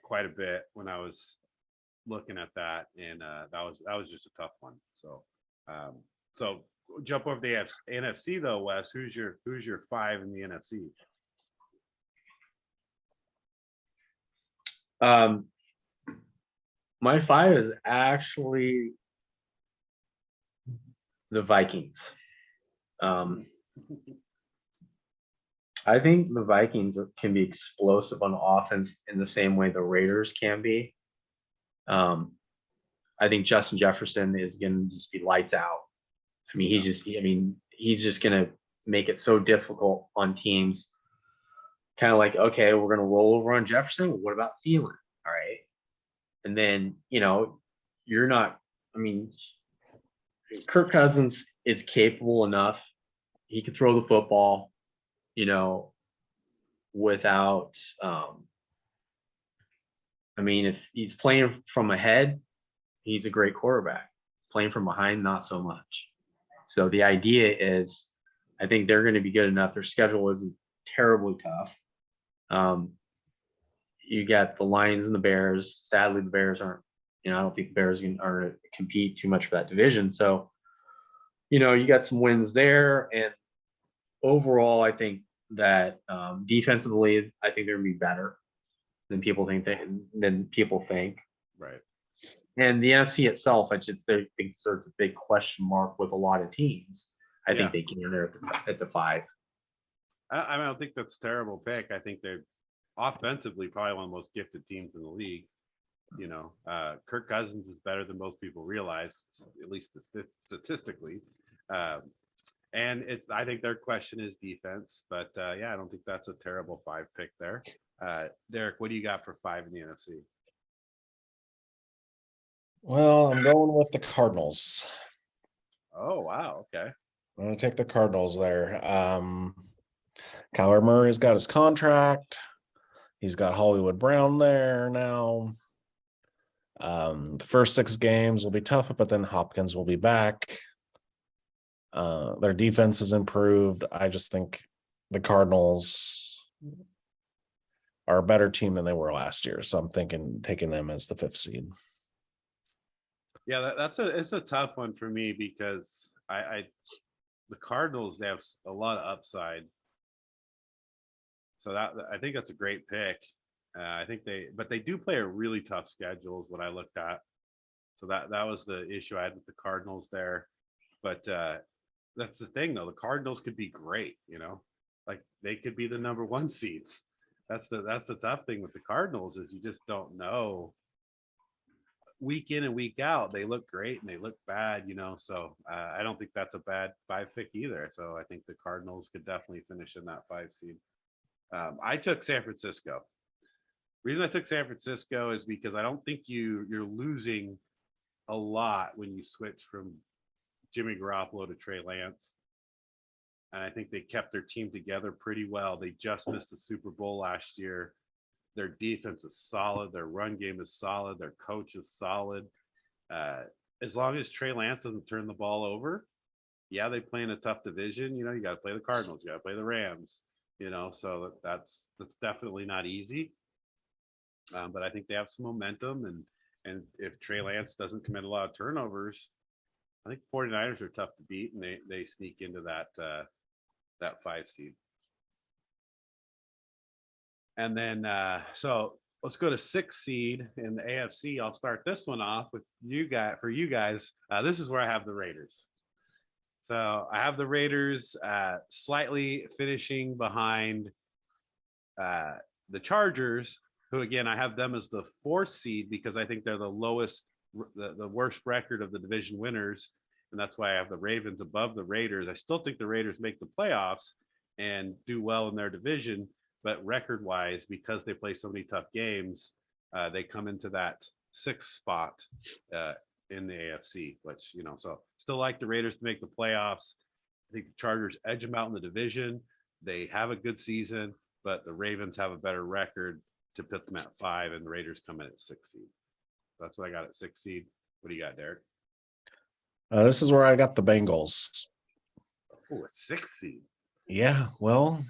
quite a bit when I was looking at that, and that was just a tough one. So jump over the NFC though, Wes. Who's your 5 in the NFC? My 5 is actually the Vikings. I think the Vikings can be explosive on offense in the same way the Raiders can be. I think Justin Jefferson is going to just be lights out. I mean, he's just going to make it so difficult on teams. Kind of like, okay, we're going to roll over on Jefferson. What about Thielen? All right. And then, you're not, I mean, Kirk Cousins is capable enough. He could throw the football, without, if he's playing from ahead, he's a great quarterback. Playing from behind, not so much. So the idea is, I think they're going to be good enough. Their schedule isn't terribly tough. You got the Lions and the Bears. Sadly, the Bears aren't, I don't think the Bears are going to compete too much for that division. So, you got some wins there. And overall, I think that defensively, I think they're going to be better than people think. Right. And the NFC itself, I think there's a big question mark with a lot of teams. I think they can enter at the 5. I don't think that's a terrible pick. I think they're offensively probably one of the most gifted teams in the league. Kirk Cousins is better than most people realize, at least statistically. And I think their question is defense, but I don't think that's a terrible 5 pick there. Derek, what do you got for 5 in the NFC? Well, I'm going with the Cardinals. Oh, wow. Okay. I'm going to take the Cardinals there. Kyler Murray's got his contract. He's got Hollywood Brown there now. The first 6 games will be tough, but then Hopkins will be back. Their defense is improved. I just think the Cardinals are a better team than they were last year. So I'm thinking taking them as the 5th seed. Yeah, it's a tough one for me because the Cardinals, they have a lot of upside. So I think that's a great pick. I think they do play a really tough schedule is what I looked at. So that was the issue I had with the Cardinals there. But that's the thing though. The Cardinals could be great, like they could be the number 1 seed. That's the tough thing with the Cardinals is you just don't know. Week in and week out, they look great and they look bad, so I don't think that's a bad 5 pick either. So I think the Cardinals could definitely finish in that 5 seed. I took San Francisco. The reason I took San Francisco is because I don't think you're losing a lot when you switch from Jimmy Garoppolo to Trey Lance. And I think they kept their team together pretty well. They just missed the Super Bowl last year. Their defense is solid. Their run game is solid. Their coach is solid. As long as Trey Lance doesn't turn the ball over, they play in a tough division. You got to play the Cardinals. You got to play the Rams. So that's definitely not easy. But I think they have some momentum. And if Trey Lance doesn't commit a lot of turnovers, I think the 49ers are tough to beat, and they sneak into that 5 seed. And then, so let's go to 6 seed in the AFC. I'll start this one off with you guys. This is where I have the Raiders. So I have the Raiders slightly finishing behind the Chargers, who again, I have them as the 4th seed because I think they're the lowest, the worst record of the division winners. And that's why I have the Ravens above the Raiders. I still think the Raiders make the playoffs and do well in their division. But record-wise, because they play so many tough games, they come into that 6th spot in the AFC, which, so still like the Raiders to make the playoffs. I think the Chargers edge them out in the division. They have a good season, but the Ravens have a better record to put them at 5, and the Raiders come in at 6 seed. That's what I got at 6 seed. What do you got, Derek? This is where I got the Bengals. Oh, a 6 seed. Yeah, well,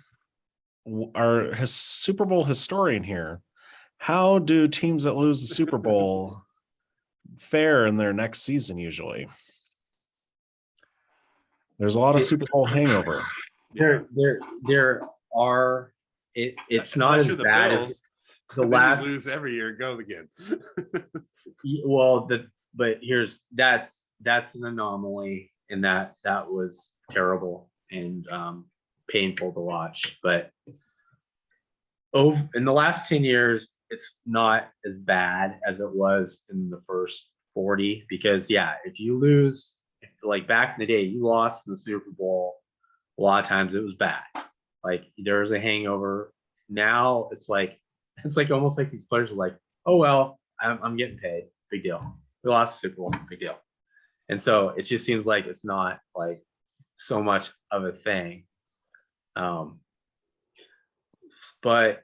our Super Bowl historian here. How do teams that lose the Super Bowl fare in their next season usually? There's a lot of Super Bowl hangover. There are. It's not Unless as you're the bad Bills, as the then last. you lose every year. Go again. Well, but that's an anomaly, and that was terrible and painful to watch. But in the last 10 years, it's not as bad as it was in the first 40. Because if you lose, like back in the day, you lost in the Super Bowl, a lot of times it was bad. Like there was a hangover. Now it's like almost like these players are like, oh well, I'm getting paid, big deal. We lost the Super Bowl, big deal. And so it just seems like it's not like so much of a thing. But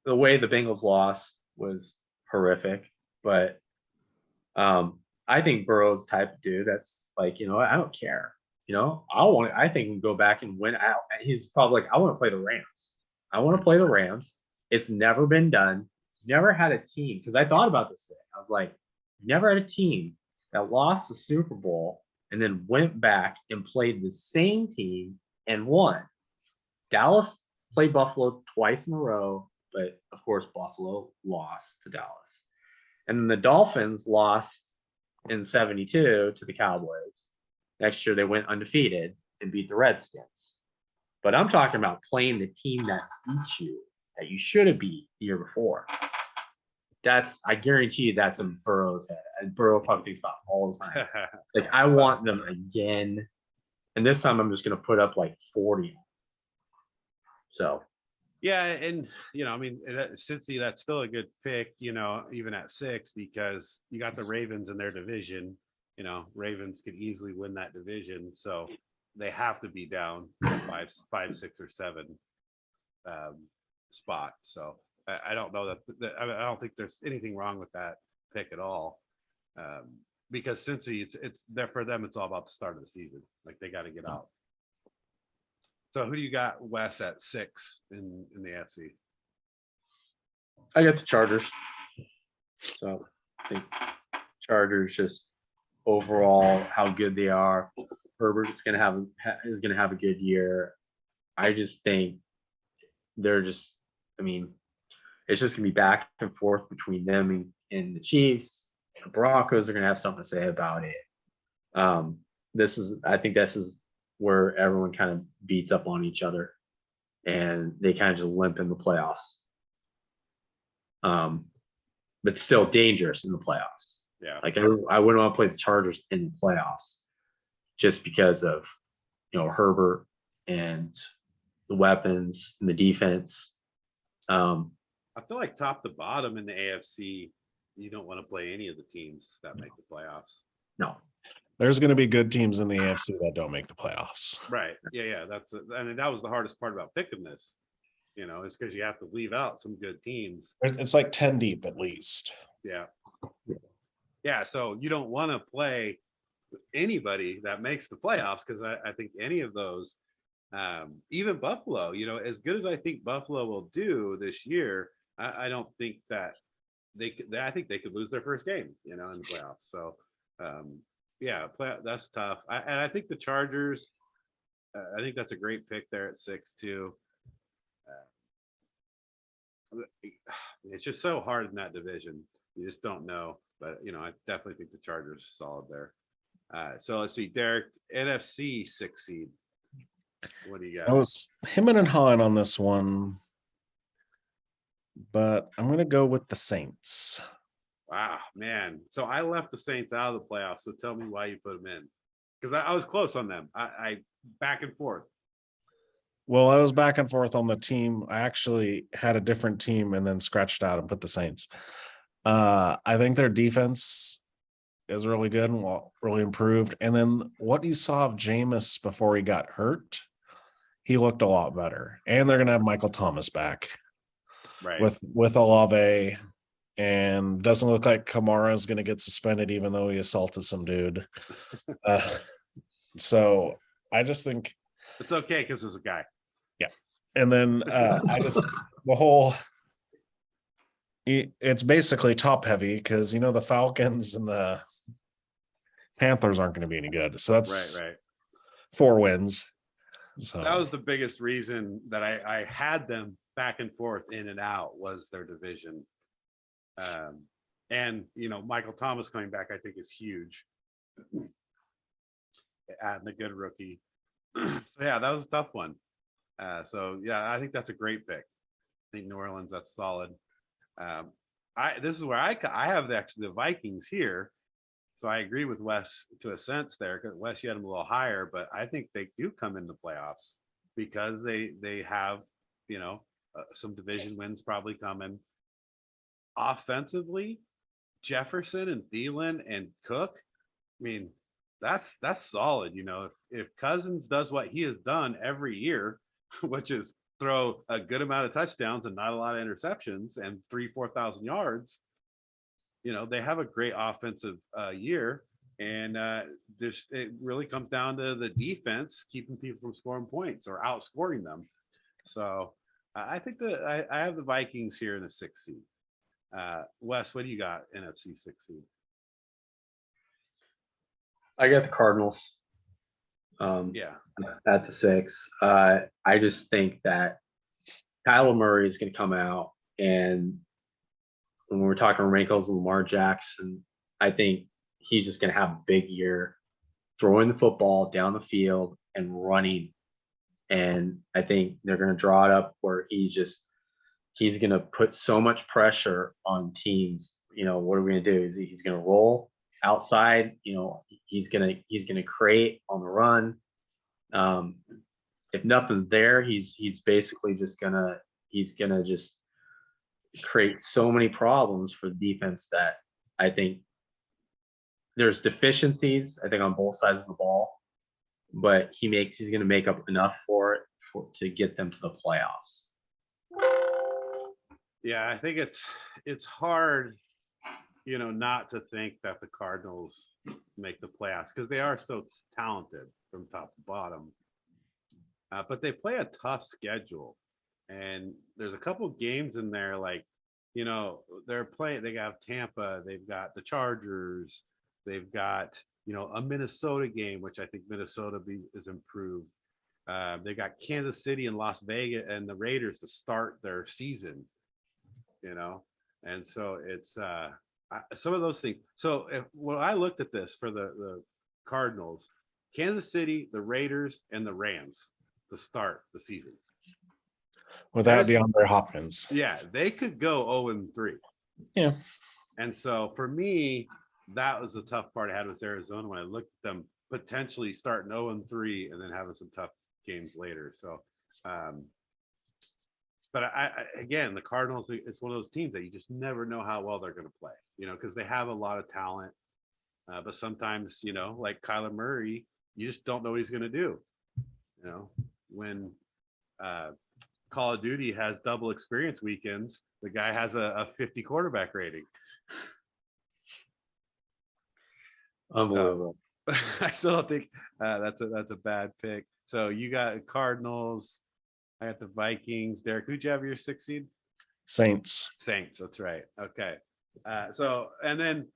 the way the Bengals lost was horrific. But I think Burrow's the type of dude that's like, I don't care. I think we can go back and win out. He's probably like, I want to play the Rams. I want to play the Rams. It's never been done. Never had a team. Because I thought about this thing. I was like, never had a team that lost the Super Bowl and then went back and played the same team and won. Dallas played Buffalo twice in a row, but of course Buffalo lost to Dallas. And then the Dolphins lost in 72 to the Cowboys. Next year they went undefeated and beat the Redskins. But I'm talking about playing the team that beats you, that you should have beat the year before. I guarantee you that's in Burrow's head. And Burrow probably thinks about all the time. Like, I want them again. And this time I'm just going to put up like 40. So. Yeah. And, Cincy, that's still a good pick, even at 6, because you got the Ravens in their division. Ravens could easily win that division. So they have to be down 5, 6, or 7 spot. So I don't know that I don't think there's anything wrong with that pick at all. Because Cincy, it's there for them. It's all about the start of the season. Like they got to get out. So who do you got, Wes, at 6 in the AFC? I got the Chargers. So I think Chargers, just overall how good they are. Herbert is gonna have a good year. I just think it's just gonna be back and forth between them and the Chiefs. The Broncos are gonna have something to say about it. I think this is where everyone kind of beats up on each other, and they kind of just limp in the playoffs. But still dangerous in the playoffs. Yeah. Like I wouldn't want to play the Chargers in the playoffs just because of, Herbert and the weapons and the defense. I feel like top to bottom in the AFC, you don't want to play any of the teams that make the playoffs. No. There's going to be good teams in the AFC that don't make the playoffs. Right. Yeah. That was the hardest part about picking this. Is because you have to leave out some good teams. It's like 10 deep at least. Yeah. Yeah. So you don't want to play with anybody that makes the playoffs, because I think any of those, even Buffalo, as good as I think Buffalo will do this year, I don't think that I think they could lose their first game, in the playoffs. So, that's tough. And I think the Chargers, I think that's a great pick there at 6 too. It's just so hard in that division. You just don't know. But, I definitely think the Chargers are solid there. So let's see, Derek, NFC 6 seed. What do you got? I was hemming and hawing on this one, but I'm going to go with the Saints. Wow, man. So I left the Saints out of the playoffs. So tell me why you put them in. Because I was close on them. I back and forth. Well, I was back and forth on the team. I actually had a different team and then scratched out and put the Saints. I think their defense is really good and really improved. And then what you saw of Jameis before he got hurt, he looked a lot better. And they're going to have Michael Thomas back. Right. with Olave, and doesn't look like Kamara is going to get suspended, even though he assaulted some dude. So I just think it's okay because there's a guy. Yeah. And then I just the whole it's basically top heavy because the Falcons and the Panthers aren't going to be any good. So that's right. 4 wins. So that was the biggest reason that I had them back and forth in and out was their division. And Michael Thomas coming back, I think, is huge. Adding a good rookie. So yeah, that was a tough one. So yeah, I think that's a great pick. I think New Orleans, that's solid. This is where I have the Vikings here. So I agree with Wes to a sense there, because Wes, you had them a little higher, but I think they do come in the playoffs because they have, some division wins probably coming. Offensively, Jefferson and Thielen and Cook, I mean, that's solid. If Cousins does what he has done every year, which is throw a good amount of touchdowns and not a lot of interceptions and 4,000 yards, they have a great offensive year. And it really comes down to the defense keeping people from scoring points or outscoring them. So I think that I have the Vikings here in the 6th seed. Wes, what do you got? NFC 6th seed. I got the Cardinals. Yeah, at the 6. I just think that Kyler Murray is going to come out, and when we're talking wrinkles and Lamar Jackson, I think he's just going to have a big year throwing the football down the field and running. And I think they're going to draw it up where he's going to put so much pressure on teams. What are we going to do? He's going to roll outside. He's going to create on the run. If nothing's there, he's basically just going to just create so many problems for the defense that I think there's deficiencies, I think, on both sides of the ball, but he's going to make up enough for it to get them to the playoffs. Yeah, I think it's hard, not to think that the Cardinals make the playoffs because they are so talented from top to bottom. But they play a tough schedule, and there's a couple games in there, like, they're playing. They got Tampa, they've got the Chargers, they've got a Minnesota game, which I think Minnesota is improved. They got Kansas City and Las Vegas and the Raiders to start their season. And so it's some of those things. So when I looked at this for the Cardinals, Kansas City, the Raiders, and the Rams to start the season without DeAndre Hopkins. Yeah, they could go 0-3. Yeah. And so for me, that was the tough part I had with Arizona when I looked at them potentially starting 0-3 and then having some tough games later. So but again, the Cardinals, it's one of those teams that you just never know how well they're going to play, because they have a lot of talent. But sometimes, like Kyler Murray, you just don't know what he's going to do. When Call of Duty has double experience weekends, the guy has a 50 quarterback rating. Unbelievable. I still don't think that's a bad pick. So you got Cardinals. I got the Vikings. Derek, who'd you have your 6th seed? Saints. That's right. Okay. So, and then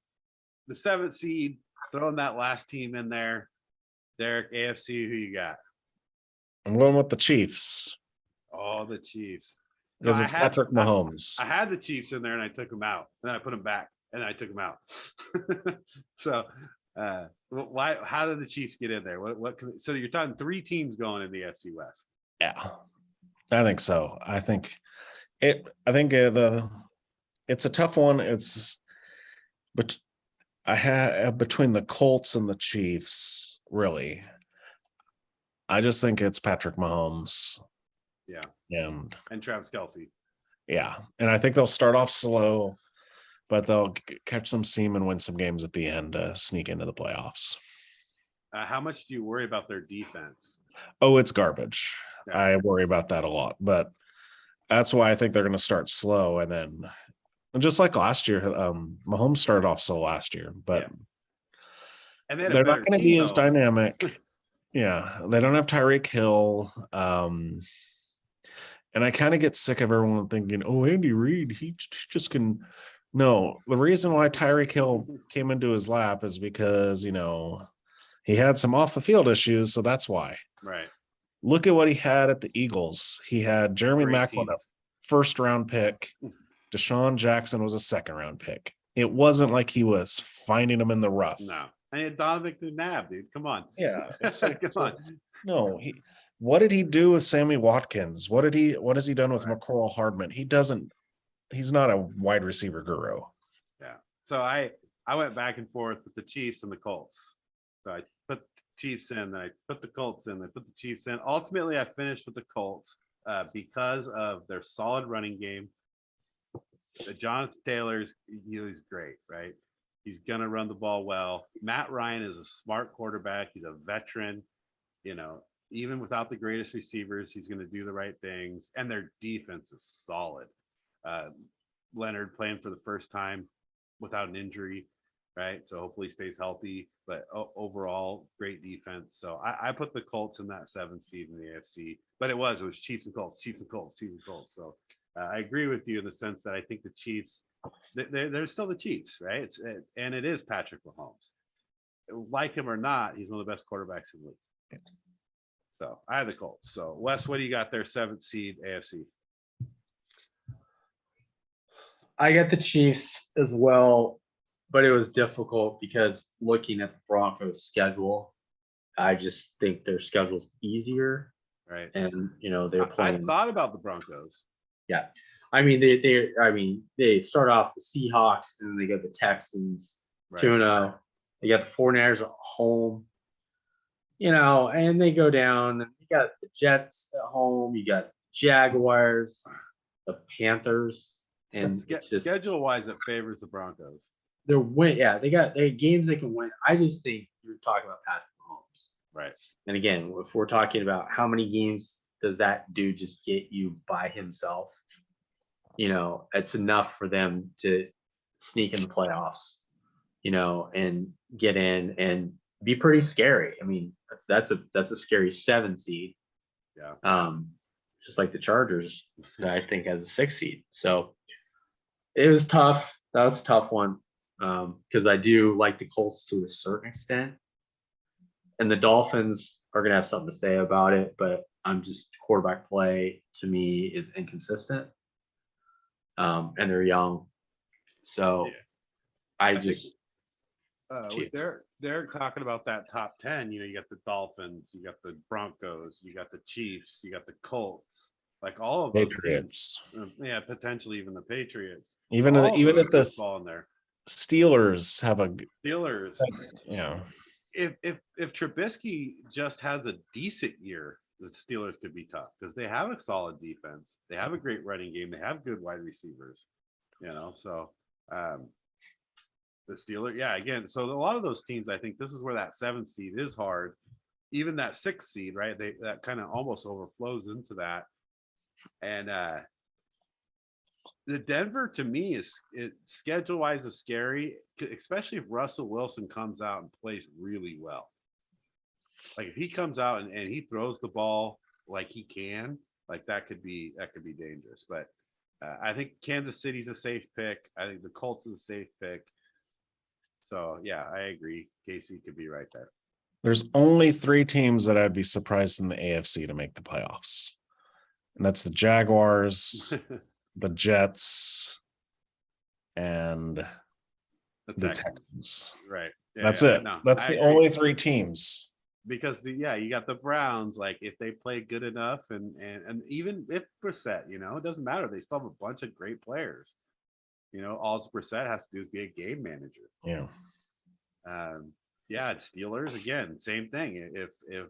the 7th seed, throwing that last team in there. Derek, AFC, who you got? I'm going with the Chiefs. Oh, the Chiefs. Because it's Patrick Mahomes. I had the Chiefs in there and I took them out. And then I put them back and I took them out. So why? How did the Chiefs get in there? So you're talking 3 teams going in the FC West. Yeah, I think so. I think it's a tough one. But I have between the Colts and the Chiefs, really. I just think it's Patrick Mahomes. Yeah. And Travis Kelce. Yeah. And I think they'll start off slow, but they'll catch some steam and win some games at the end to sneak into the playoffs. How much do you worry about their defense? Oh, it's garbage. Yeah. I worry about that a lot, but that's why I think they're going to start slow, and then just like last year, Mahomes started off slow last year, but and they had a they're not better going to team, be as though. dynamic. Yeah, they don't have Tyreek Hill. And I kind of get sick of everyone thinking, oh, Andy Reid, he just can. No, the reason why Tyreek Hill came into his lap is because, he had some off the field issues. So that's why. Right. Look at what he had at the Eagles. He had Jeremy Great Maclin, a teams. first round pick. Deshaun Jackson was a second round pick. It wasn't like he was finding them in the rough. No. And he had Donovan McNabb, dude. Come on. Yeah. It's like, Come on. No, what did he do with Sammy Watkins? What has he done with McCall Hardman? He's not a wide receiver guru. Yeah. So I went back and forth with the Chiefs and the Colts. So I put the Chiefs in, then I put the Colts in, then I put the Chiefs in. Ultimately, I finished with the Colts because of their solid running game. Jonathan Taylor's he's great, right? He's gonna run the ball well. Matt Ryan is a smart quarterback. He's a veteran. Even without the greatest receivers, he's gonna do the right things. And their defense is solid. Leonard playing for the first time without an injury, right? So hopefully he stays healthy. But overall, great defense. So I put the Colts in that 7th seed in the AFC. But it was Chiefs and Colts, Chiefs and Colts, Chiefs and Colts. So I agree with you in the sense that I think the Chiefs, they're still the Chiefs, right? And it is Patrick Mahomes. Like him or not, he's one of the best quarterbacks in the league. So I have the Colts. So Wes, what do you got there? 7th seed AFC. I got the Chiefs as well, but it was difficult because looking at the Broncos' schedule, I just think their schedule's easier. Right. And they're playing. I thought about the Broncos. Yeah. I mean, they start off the Seahawks and then they get the Texans, Right. 2-0. They got the 49ers at home, and they go down. And you got the Jets at home. You got Jaguars, the Panthers, and Schedule-wise, it favors the Broncos. They're they got games they can win. I just think you're talking about Patrick Mahomes. Right. And again, if we're talking about how many games does that dude just get you by himself, it's enough for them to sneak in the playoffs, and get in and be pretty scary. I mean, that's a scary 7 seed. Yeah. Just like the Chargers, that I think has a 6 seed. So it was tough. That was a tough one. Because I do like the Colts to a certain extent. And the Dolphins are going to have something to say about it, but I'm just quarterback play to me is inconsistent. And they're young. So I just they're talking about that top 10. You got the Dolphins, you got the Broncos, you got the Chiefs, you got the Colts, like all of those Patriots. Teams. Yeah, potentially even the Patriots. Even if the ball in there. Steelers have a Steelers. If Trubisky just has a decent year, the Steelers could be tough because they have a solid defense. They have a great running game. They have good wide receivers. So the Steelers, again. So a lot of those teams, I think this is where that 7th seed is hard. Even that 6th seed, right? That kind of almost overflows into that. And the Denver to me is schedule wise is scary, especially if Russell Wilson comes out and plays really well. Like if he comes out and he throws the ball like he can, like that could be dangerous. But I think Kansas City's a safe pick. I think the Colts is a safe pick. So yeah, I agree. KC could be right there. There's only 3 teams that I'd be surprised in the AFC to make the playoffs. And that's the Jaguars, the Jets, and the Texans. Right. Yeah, that's it. No, that's the only 3 teams. Because you got the Browns, like if they play good enough and even if Brissett, it doesn't matter. They still have a bunch of great players. All Brissett has to do is be a game manager. Yeah. Steelers again, same thing. If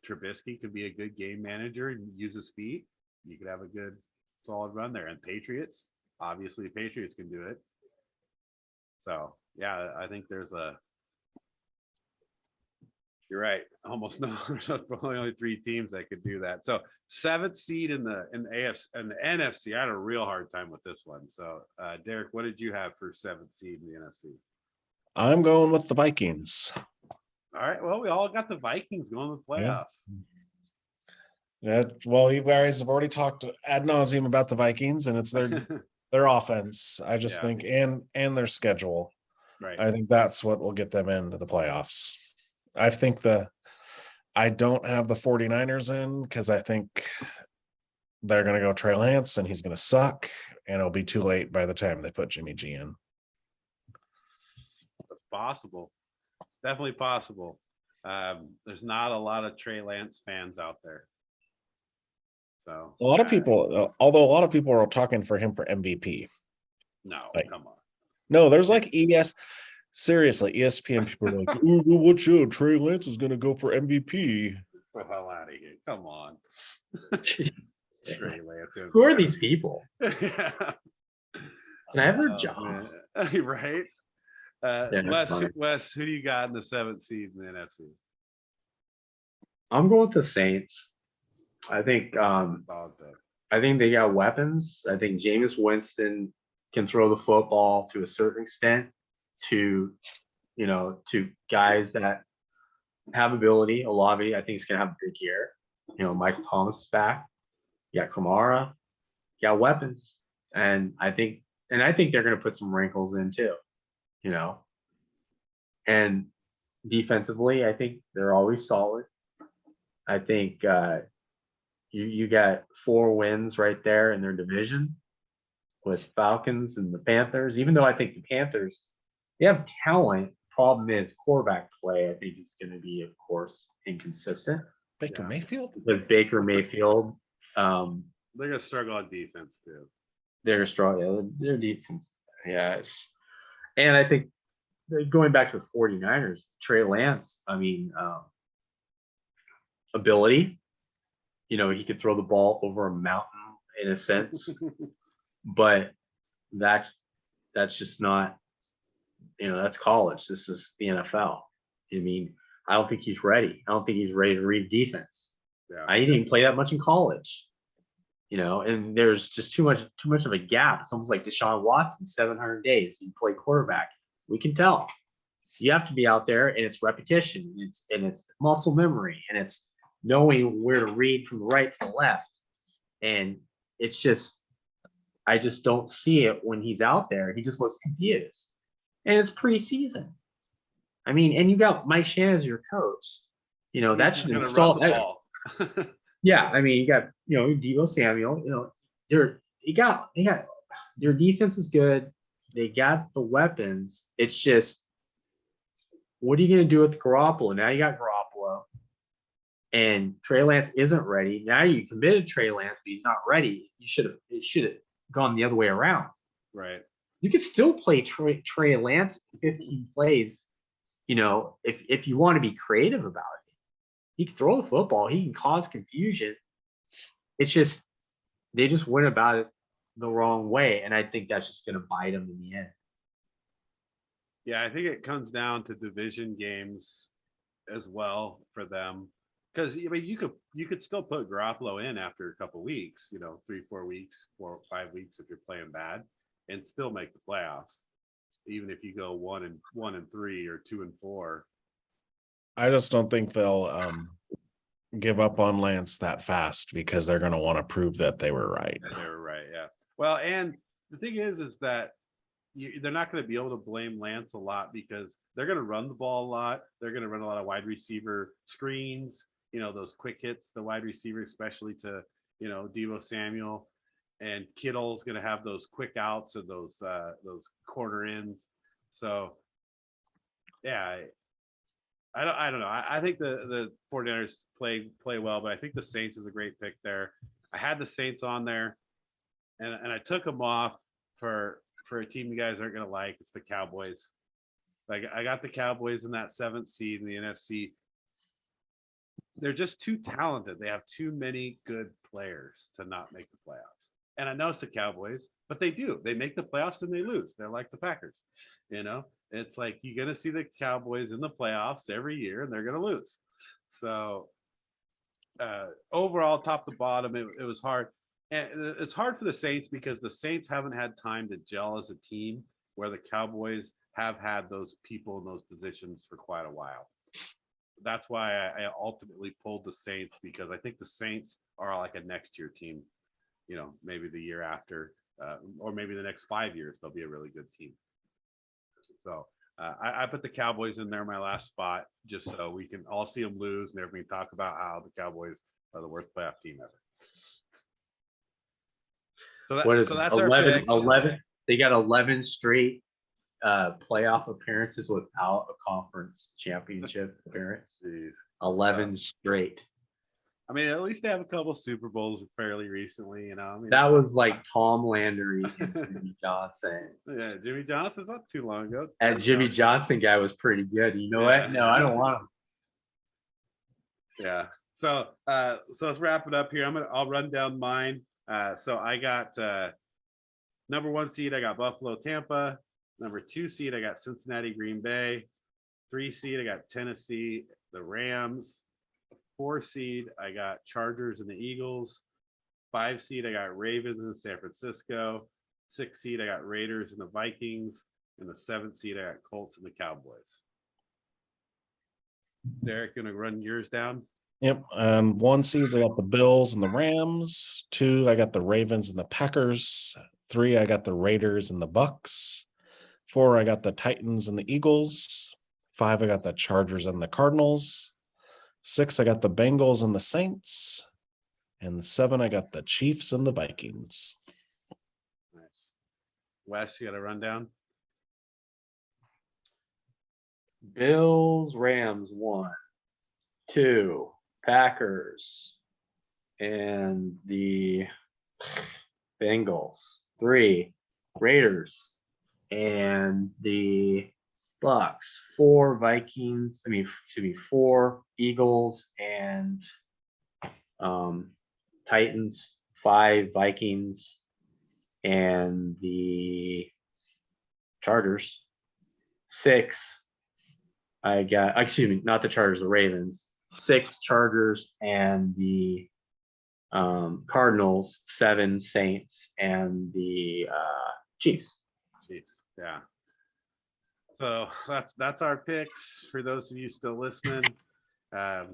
Trubisky could be a good game manager and use his feet, you could have a good solid run there. And Patriots, obviously Patriots can do it. So I think there's You're right. Almost no. There's only 3 teams that could do that. So 7th seed in the AFC and the NFC. I had a real hard time with this one. So Derek, what did you have for 7th seed in the NFC? I'm going with the Vikings. All right. Well, we all got the Vikings going to the playoffs. Yeah. Well, you guys have already talked ad nauseum about the Vikings, and it's their offense. I just think and their schedule. Right. I think that's what will get them into the playoffs. I don't have the 49ers in because I think they're going to go Trey Lance and he's going to suck, and it'll be too late by the time they put Jimmy G in. It's possible. It's definitely possible. There's not a lot of Trey Lance fans out there. So A lot of people, although a lot of people are talking for him for MVP. No, come on. No, there's like seriously, ESPN people are like, "What's your Trey Lance is going to go for MVP?" The hell out of here! Come on, Trey Lance. Who are these people? Yeah. Can I have their jobs? Right. Yeah, Wes, who do you got in the 7th seed in the NFC? I'm going with the Saints. I think they got weapons. I think Jameis Winston can throw the football to a certain extent to guys that have ability. Olave, I think, is going to have a good year. Michael Thomas is back. You got Kamara. You got weapons. And I think they're going to put some wrinkles in too. And defensively, I think they're always solid. I think you got 4 wins right there in their division with Falcons and the Panthers. Even though I think the Panthers, they have talent. Problem is quarterback play. I think is going to be, of course, inconsistent. Baker Mayfield? With Baker Mayfield, they're going to struggle on defense too. They're going to struggle. Their defense, yes. And I think going back to the 49ers, Trey Lance, ability. He could throw the ball over a mountain in a sense, but that's just not, that's college. This is the NFL. I don't think he's ready. I don't think he's ready to read defense. Yeah. He didn't even play that much in college, and there's just too much of a gap. It's almost like Deshaun Watson, 700 days. He played quarterback. We can tell. You have to be out there, and it's repetition. It's muscle memory, and it's knowing where to read from the right to the left. And it's just, I just don't see it when he's out there. He just looks confused. And it's preseason. And you got Mike Shannon as your coach. That should install that. Yeah, you got, Deebo Samuel, they got their defense is good. They got the weapons. It's just, what are you going to do with Garoppolo? Now you got Garoppolo. And Trey Lance isn't ready. Now you committed Trey Lance, but he's not ready. It should have gone the other way around. Right. You could still play Trey Lance 15 plays, if you want to be creative about it. He can throw the football. He can cause confusion. It's just, they just went about it the wrong way. And I think that's just going to bite them in the end. Yeah, I think it comes down to division games as well for them. Because you could still put Garoppolo in after a couple weeks, 3-4 weeks, 4 or 5 weeks if you're playing bad, and still make the playoffs, even if you go 1-3 or 2-4. I just don't think they'll give up on Lance that fast because they're going to want to prove that they were right. They were right, yeah. Well, and the thing is that they're not going to be able to blame Lance a lot because they're going to run the ball a lot. They're going to run a lot of wide receiver screens. Those quick hits, the wide receiver, especially to, Deebo Samuel, and Kittle's going to have those quick outs or those corner ins. So, yeah, I don't know. I think the 49ers play well, but I think the Saints is a great pick there. I had the Saints on there, and I took them off for a team you guys aren't going to like. It's the Cowboys. I got the Cowboys in that 7th seed in the NFC. They're just too talented. They have too many good players to not make the playoffs. And I know it's the Cowboys, but they do. They make the playoffs and they lose. They're like the Packers. It's like you're going to see the Cowboys in the playoffs every year and they're going to lose. So overall, top to bottom, it was hard. And it's hard for the Saints because the Saints haven't had time to gel as a team, where the Cowboys have had those people in those positions for quite a while. That's why I ultimately pulled the Saints, because I think the Saints are like a next year team, maybe the year after, or maybe the next 5 years, they'll be a really good team. So I put the Cowboys in there, my last spot, just so we can all see them lose and everybody talk about how the Cowboys are the worst playoff team ever. So that's 11, our picks. 11. They got 11 straight playoff appearances without a conference championship appearance. Jeez. 11 straight. I mean, at least they have a couple Super Bowls fairly recently, That was like Tom Landry and Jimmy Johnson. Yeah, Jimmy Johnson's not too long ago. That Jimmy Johnson guy was pretty good. You know what? No, I don't want him. Yeah. So let's wrap it up here. I'll run down mine. So I got number 1 seed, I got Buffalo, Tampa. Number 2 seed, I got Cincinnati, Green Bay. 3 seed, I got Tennessee, the Rams. 4 seed, I got Chargers and the Eagles. 5 seed, I got Ravens and San Francisco. 6 seed, I got Raiders and the Vikings. And the 7th seed, I got Colts and the Cowboys. Derek, gonna run yours down? Yep. And 1 seeds, I got the Bills and the Rams. 2, I got the Ravens and the Packers. 3, I got the Raiders and the Bucks. 4, I got the Titans and the Eagles. 5, I got the Chargers and the Cardinals. 6, I got the Bengals and the Saints. And 7, I got the Chiefs and the Vikings. Nice. Wes, you got a rundown? Bills, Rams, 1, 2, Packers, and the Bengals. 3, Raiders, and the Bucks. 4, Vikings. 4, Eagles and Titans. 5, Vikings, and the Chargers. 6, I got, not the Chargers, the Ravens. 6, Chargers and the Cardinals. 7, Saints and the Chiefs. Yeah. So that's our picks for those of you still listening. I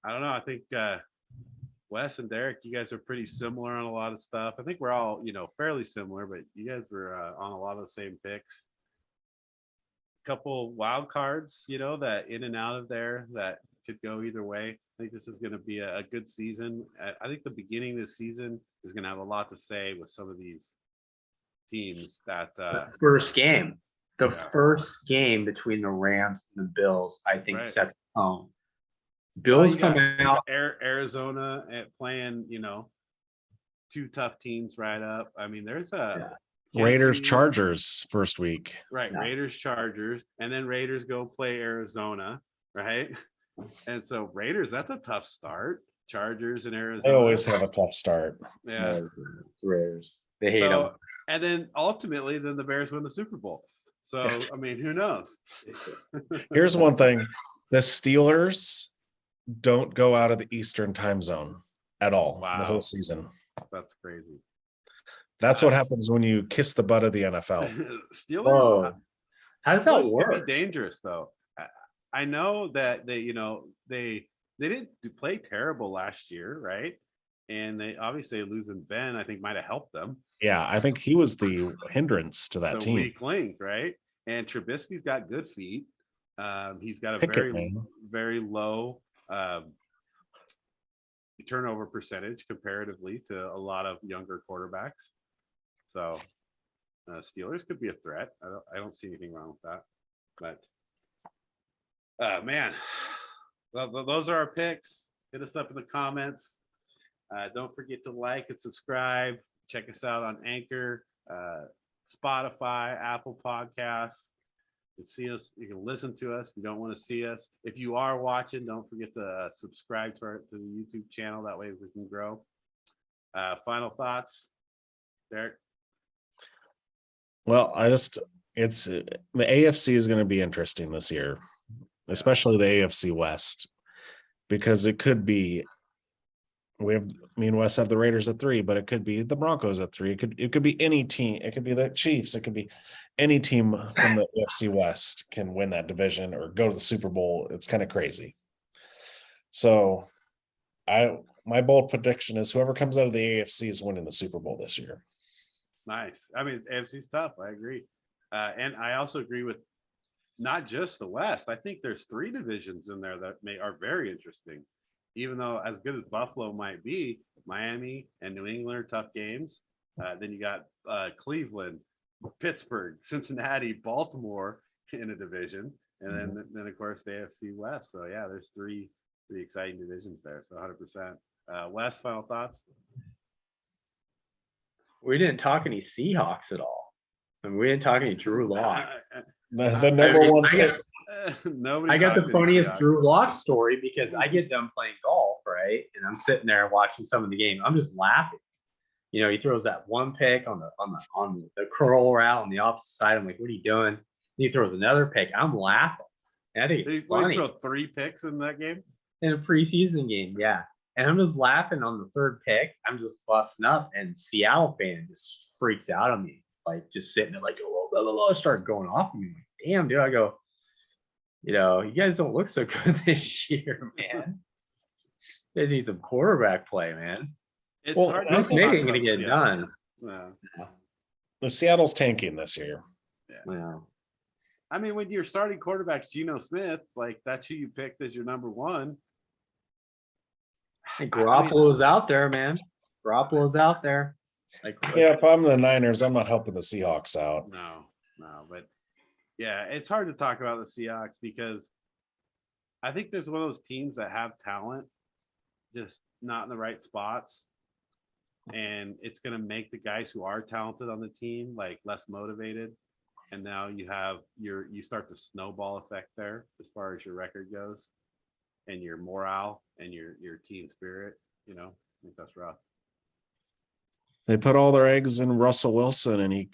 don't know. I think Wes and Derek, you guys are pretty similar on a lot of stuff. I think we're all, fairly similar, but you guys were on a lot of the same picks. Couple wild cards, that in and out of there that could go either way. I think this is going to be a good season. I think the beginning of the season is going to have a lot to say with some of these teams that the first game between the Rams and the Bills, I think sets the tone. Bills coming out, Arizona at playing, 2 tough teams right up. I mean, there's Raiders, Chargers first week. Right. Yeah. Raiders, Chargers, and then Raiders go play Arizona. Right. And so Raiders, that's a tough start. Chargers and Arizona. They always have a tough start. Yeah. It's Raiders. They hate them. And then ultimately, then the Bears win the Super Bowl. So, I mean, who knows? Here's one thing. The Steelers don't go out of the Eastern time zone at all. Wow. The whole season. That's crazy. That's what happens when you kiss the butt of the NFL. Steelers. Whoa. How does that work? Could be dangerous, though. I know that they didn't play terrible last year, right? And they obviously losing Ben, I think, might have helped them. Yeah, I think he was the hindrance to that team. Weak link, right? And Trubisky's got good feet. He's got a very low turnover percentage comparatively to a lot of younger quarterbacks. So Steelers could be a threat. I don't see anything wrong with that. But man, well, those are our picks. Hit us up in the comments. Don't forget to like and subscribe. Check us out on Anchor, Spotify, Apple Podcasts. You can see us. You can listen to us. If you don't want to see us, if you are watching, don't forget to subscribe to the YouTube channel. That way we can grow. Final thoughts, Derek? Well, it's the AFC is going to be interesting this year, especially the AFC West, because it could be me and Wes have the Raiders at 3, but it could be the Broncos at 3. It could be any team. It could be the Chiefs. It could be any team from the AFC West can win that division or go to the Super Bowl. It's kind of crazy. So my bold prediction is whoever comes out of the AFC is winning the Super Bowl this year. Nice. I mean, AFC's tough. I agree. And I also agree with not just the West. I think there's 3 divisions in there that are very interesting. Even though as good as Buffalo might be, Miami and New England are tough games. Then you got Cleveland, Pittsburgh, Cincinnati, Baltimore in a division. And then of course the AFC West. So yeah, there's three exciting divisions there. So 100%. Wes, final thoughts? We didn't talk any Seahawks at all. I mean, we didn't talk any Drew Lock. The number one pick. Nobody I got the talked to funniest Seahawks. Drew Lock story because I get done playing golf, right? And I'm sitting there watching some of the game. I'm just laughing. You know, he throws that one pick on the curl route on the opposite side. I'm like, what are you doing? And he throws another pick. I'm laughing. And I think it's funny. He throw 3 picks in that game? In a preseason game, yeah. And I'm just laughing on the third pick. I'm just busting up, and Seattle fan just freaks out on me, like just sitting there, like, oh, blah, blah, blah, start going off on me. Like, damn, dude. I go, you know, you guys don't look so good this year, man. You guys need some quarterback play, man. It's Well, hard this to Nick talk ain't gonna about get the it Seahawks. done. No. The Seattle's tanking this year. Yeah. I mean, when you're starting quarterbacks, Geno Smith, like that's who you picked as your number one. And Garoppolo's out there, man. Garoppolo's out there. Like, Yeah, if I'm the Niners, I'm not helping the Seahawks out. No, but yeah, it's hard to talk about the Seahawks because I think there's one of those teams that have talent, just not in the right spots. And it's going to make the guys who are talented on the team like less motivated. And now you start the snowball effect there as far as your record goes and your morale and your team spirit. You know, I think that's rough. They put all their eggs in Russell Wilson, and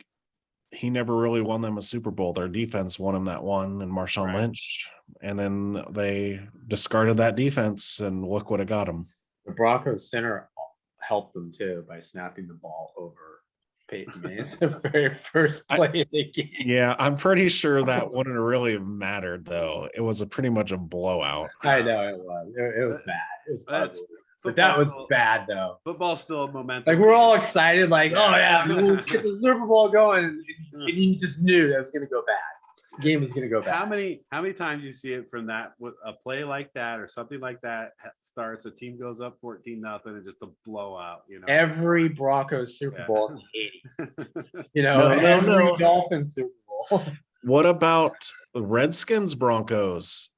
he never really won them a Super Bowl. Their defense won him that one, and Marshawn Right. Lynch. And then they discarded that defense, and look what it got them. the Broncos center helped them too by snapping the ball over Peyton Manning's the very first play of the game. Yeah, I'm pretty sure that wouldn't have really mattered, though. It was pretty much a blowout. I know it was. It was bad. It was That's- ugly. But that was Football's still- bad though. Football's still a momentum. Like we're all game. excited, like, oh yeah, let's get the Super Bowl going. And you just knew that was gonna go bad. The game was gonna go bad. How many times you see it from that with a play like that or something like that starts, a team goes up 14-0 and just a blowout, you know. Every Broncos Super Bowl in the 80s. You know, No, every no. Dolphins Super Bowl. What about the Redskins Broncos?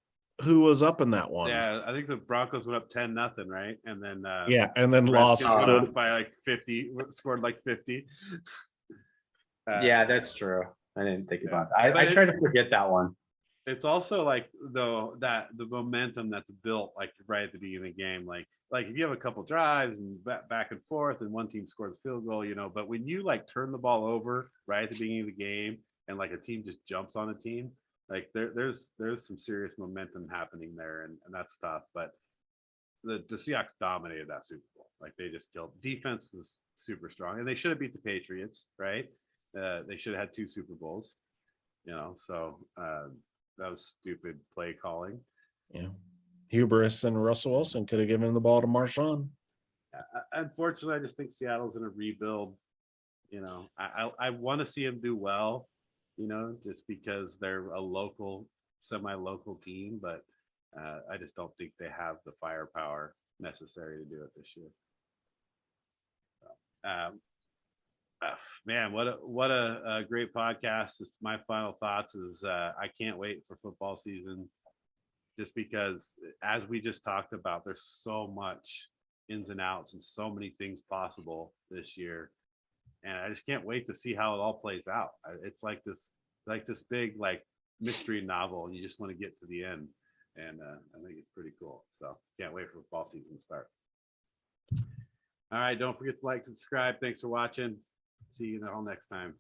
Who was up in that one? Yeah, I think the Broncos went up 10-0, right? And then Yeah, and then Redskins lost. went up by like 50, scored like 50. Yeah, that's true. I didn't think about that. But I try to forget that one. It's also like though that the momentum that's built like right at the beginning of the game, like if you have a couple drives and back and forth and one team scores a field goal, you know, but when you like turn the ball over right at the beginning of the game and like a team just jumps on a team, like there's some serious momentum happening there, and that's tough. But the Seahawks dominated that Super Bowl. Like they just killed. Defense was super strong, and they should have beat the Patriots, right? They should have had 2 Super Bowls, you know. So that was stupid play calling. Yeah, hubris and Russell Wilson could have given the ball to Marshawn. Unfortunately, I just think Seattle's in a rebuild. You know, I want to see them do well, you know, just because they're a semi-local team, but I just don't think they have the firepower necessary to do it this year. So, man, what a great podcast. My final thoughts is I can't wait for football season, just because as we just talked about, there's so much ins and outs and so many things possible this year, and I just can't wait to see how it all plays out. It's like this big like mystery novel, and you just want to get to the end, and I think it's pretty cool. So can't wait for football season to start. All right. Don't forget to like, subscribe. Thanks for watching. See you all next time.